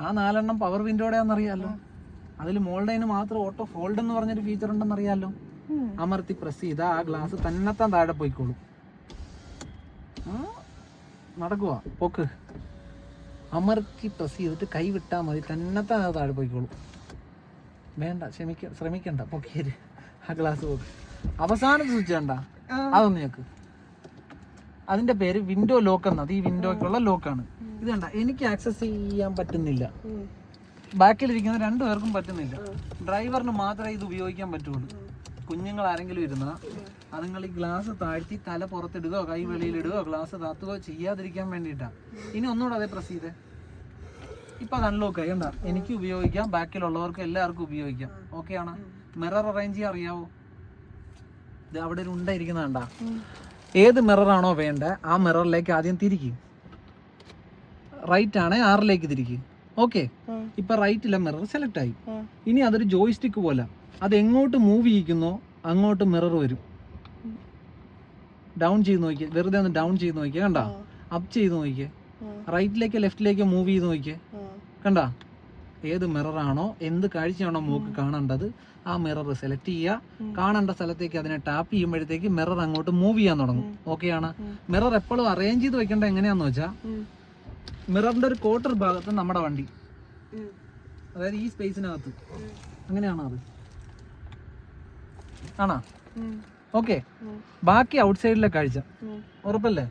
ആ 4 പവർ വിൻഡോടെ ആണെന്നറിയാലോ. അതിൽ മോൾഡേന് മാത്രം ഓട്ടോ ഫോൾഡ് എന്ന് പറഞ്ഞൊരു ഫീച്ചർ ഉണ്ടെന്ന് അറിയാലോ. അമർത്തി പ്രസ് ചെയ്താൽ ആ ഗ്ലാസ് തന്നെത്താൻ താഴെ പോയിക്കോളും. നടക്കുക പോക്ക്, അമർത്തി പ്രസ് ചെയ്തിട്ട് കൈ വിട്ടാൽ മതി, തന്നെത്താൻ അത് താഴെ പോയിക്കോളും. വേണ്ട ശ്രമിക്കണ്ട, പൊക്കേര് ആ ഗ്ലാസ് പോക്ക്. അവസാനത്തെ സ്വിച്ച് കണ്ട, അതൊന്ന് ഞെക്ക്. അതിന്റെ പേര് വിൻഡോ ലോക്ക് എന്നത്. ഈ വിൻഡോക്കുള്ള ലോക്കാണ്. ഇത് കണ്ട, എനിക്ക് ആക്സസ് ചെയ്യാൻ പറ്റുന്നില്ല, ബാക്കിലിരിക്കുന്ന 2 പേർക്കും പറ്റുന്നില്ല, ഡ്രൈവറിന് മാത്രമേ ഇത് ഉപയോഗിക്കാൻ പറ്റുള്ളൂ. കുഞ്ഞുങ്ങൾ ആരെങ്കിലും ഇരുന്നാൽ അതുങ്ങൾ ഈ ഗ്ലാസ് താഴ്ത്തി തല പുറത്തിടുകയോ കൈ വെളിയിലിടുകയോ ഗ്ലാസ് താത്തുകയോ ചെയ്യാതിരിക്കാൻ വേണ്ടിയിട്ടാണ്. ഇനി ഒന്നുകൂടെ അതേ പ്രസ് ചെയ്തേ. ഇപ്പൊ അത് അൺലോക്ക് ആയി. കണ്ട, എനിക്ക് ഉപയോഗിക്കാം, ബാക്കിലുള്ളവർക്ക് എല്ലാവർക്കും ഉപയോഗിക്കാം. ഓക്കെ ആണ്. മിറർ അറേഞ്ച് ചെയ്യാൻ അറിയാവോ? ഇത് അവിടെ ഒരു ഉണ്ടായിരിക്കുന്ന കണ്ട, ഏത് മിററാണോ വേണ്ടത് ആ മിററിലേക്ക് ആദ്യം തിരിക്കും. റൈറ്റ് ആണേ 6ലേക്ക് തിരിക്കും. ഓക്കെ, ഇപ്പൊ റൈറ്റിലെ മിറർ സെലക്ട് ആയി. ഇനി അതൊരു ജോയ്സ്റ്റിക്ക് പോലെ, അത് എങ്ങോട്ട് മൂവ് ചെയ്യിക്കുന്നോ അങ്ങോട്ട് മിറർ വരും. ഡൗൺ ചെയ്ത് നോക്കിയേ, വെറുതെ ഒന്ന് ഡൗൺ ചെയ്ത് നോക്കിയേ. കണ്ട, അപ്പ് ചെയ്ത് നോക്കിയേ, റൈറ്റിലേക്ക് ലെഫ്റ്റിലേക്ക് മൂവ് ചെയ്ത് നോക്കിയേ. കണ്ട, ഏത് മിററാണോ എന്ത് കാഴ്ചയാണോ മൂക്ക് കാണേണ്ടത് ആ മിറർ സെലക്ട് ചെയ്യുക. കാണേണ്ട സ്ഥലത്തേക്ക് അതിനെ ടാപ്പ് ചെയ്യുമ്പോഴത്തേക്ക് മിറർ അങ്ങോട്ട് മൂവ് ചെയ്യാൻ തുടങ്ങും. ഓക്കെയാണ്. മിറർ എപ്പോഴും അറേഞ്ച് ചെയ്ത് വെക്കേണ്ട എങ്ങനെയാന്ന് വെച്ചാൽ, മിററിന്റെ ഒരു ക്വാർട്ടർ ഭാഗത്ത് നമ്മുടെ വണ്ടി, അതായത് ഈ സ്പേസിനകത്ത്, അങ്ങനെയാണോ അത്? ആണോ? ഓക്കെ. ബാക്കി ഔട്ട് സൈഡിലെ കാഴ്ച ഉറപ്പല്ലേ?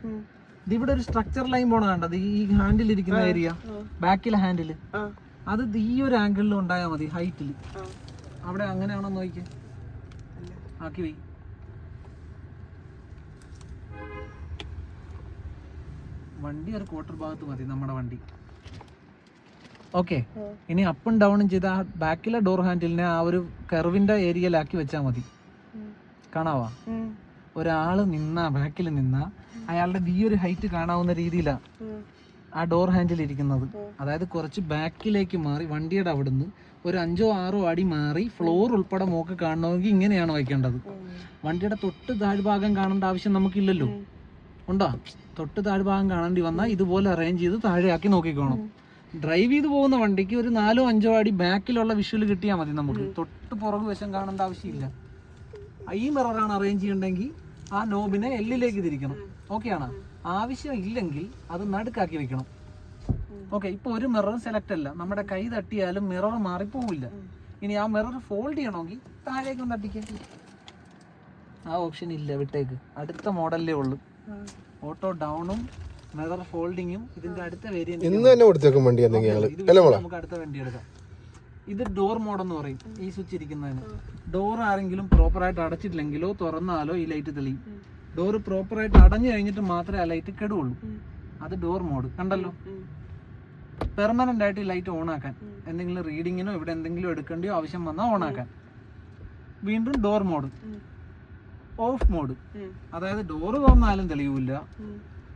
ഇവിടെ ഒരു സ്ട്രക്ചർ ലൈൻ പോണ കണ്ടത്, ഈ ഹാൻഡിൽ ഇരിക്കുന്ന ഏരിയ, ബാക്കിലെ ഹാൻഡിൽ, അത് ഈ ഒരു ആംഗിളിൽ ഉണ്ടായാൽ മതി, ഹൈറ്റിൽ. അവിടെ അങ്ങനെയാണോ നോക്കിക്കേ, ആക്കി പോയി. വണ്ടി ഒരു ക്വാർട്ടർ ഭാഗത്ത് മതി നമ്മുടെ വണ്ടി. ഓക്കെ. ഇനി അപ്പും ഡൗണും ചെയ്ത് ആ ബാക്കിലെ ഡോർ ഹാൻഡിലിനെ ആ ഒരു കർവിന്റെ ഏരിയയിലാക്കി വെച്ചാൽ മതി. കാണാവാ? ഒരാള് ബാക്കിൽ നിന്നാ അയാളുടെ ഈ ഒരു ഹൈറ്റ് കാണാവുന്ന രീതിയിലാണ് ആ ഡോർ ഹാൻഡിൽ ഇരിക്കുന്നത്. അതായത് കുറച്ച് ബാക്കിലേക്ക് മാറി വണ്ടിയുടെ അവിടുന്ന് ഒരു 5-6 അടി മാറി ഫ്ലോർ ഉൾപ്പെടെ മോക്ക് കാണണമെങ്കിൽ ഇങ്ങനെയാണ് വയ്ക്കേണ്ടത്. വണ്ടിയുടെ തൊട്ട് താഴ്ഭാഗം കാണേണ്ട ആവശ്യം നമുക്കില്ലല്ലോ. ഉണ്ടോ? തൊട്ട് താഴ്ഭാഗം കാണേണ്ടി വന്നാൽ ഇതുപോലെ അറേഞ്ച് ചെയ്ത് താഴെയാക്കി നോക്കിക്കോണം. ഡ്രൈവ് ചെയ്ത് പോകുന്ന വണ്ടിക്ക് ഒരു 4-5 അടി ബാക്കിലുള്ള വിഷ്വൽ കിട്ടിയാൽ മതി. നമുക്ക് തൊട്ട് പുറകു വശം കാണേണ്ട ആവശ്യമില്ല. ഈ മിററാണ് അറേഞ്ച് ചെയ്യണമെങ്കിൽ ആ നോബിനെ എല്ലിലേക്ക് തിരിക്കണം. ഓക്കെയാണ്. ആവശ്യം ഇല്ലെങ്കിൽ അത് നടുക്കാക്കി വെക്കണം. ഓക്കെ. ഇപ്പൊ ഒരു മിറർ സെലക്ട് അല്ല, നമ്മുടെ കൈ തട്ടിയാലും മിറർ മാറിപ്പോവില്ല. ഇനി ആ മിറർ ഫോൾഡ് ചെയ്യണമെങ്കിൽ താഴേക്കും തട്ടിക്കുക. ആ ഓപ്ഷൻ ഇല്ല, വിട്ടേക്ക്. അടുത്ത മോഡലിലേ ഉള്ളൂ. ഓട്ടോ ഡൗണും മിറർ ഫോൾഡിങ്ങും ഇതിന്റെ അടുത്ത വേരിയന്റ് നമുക്ക് അടുത്ത വണ്ടി എടുക്കാം. ഇത് ഡോർ മോഡ് എന്ന് പറയും. ഈ സ്വിച്ച് ഇരിക്കുന്നതിന് ഡോർ ആരെങ്കിലും പ്രോപ്പറായിട്ട് അടച്ചിട്ടില്ലെങ്കിലോ തുറന്നാലോ ഈ ലൈറ്റ് തെളിയും. ഡോർ പ്രോപ്പറായിട്ട് അടഞ്ഞു കഴിഞ്ഞിട്ട് മാത്രമേ ആ ലൈറ്റ് കെടുള്ളൂ. അത് ഡോർ മോഡ്. കണ്ടല്ലോ? പെർമനന്റ് ആയിട്ട് ഈ ലൈറ്റ് ഓൺ ആക്കാൻ, എന്തെങ്കിലും റീഡിങ്ങിനോ ഇവിടെ എന്തെങ്കിലും എടുക്കേണ്ടിയോ ആവശ്യം വന്നാൽ ഓൺ ആക്കാൻ. വീണ്ടും ഡോർ മോഡ്, ഓഫ് മോഡ്. അതായത് ഡോറ് തുറന്നാലും തെളിയൂല,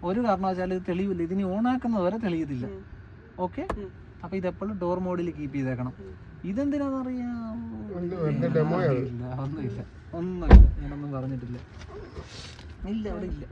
ഒരു കാരണവശാലും ഇത് തെളിയില്ല, ഇതിന് ഓൺ ആക്കുന്നത് വരെ തെളിയത്തില്ല. ഓക്കെ, അപ്പൊ ഇതെപ്പോഴും ഡോർ മോഡിൽ കീപ്പ് ചെയ്തേക്കണം. ഇതെന്തിനാന്നറിയാം? ഒന്നുമില്ല, ഞാനൊന്നും പറഞ്ഞിട്ടില്ല. ഇല്ല, അവിടെ ഇല്ല.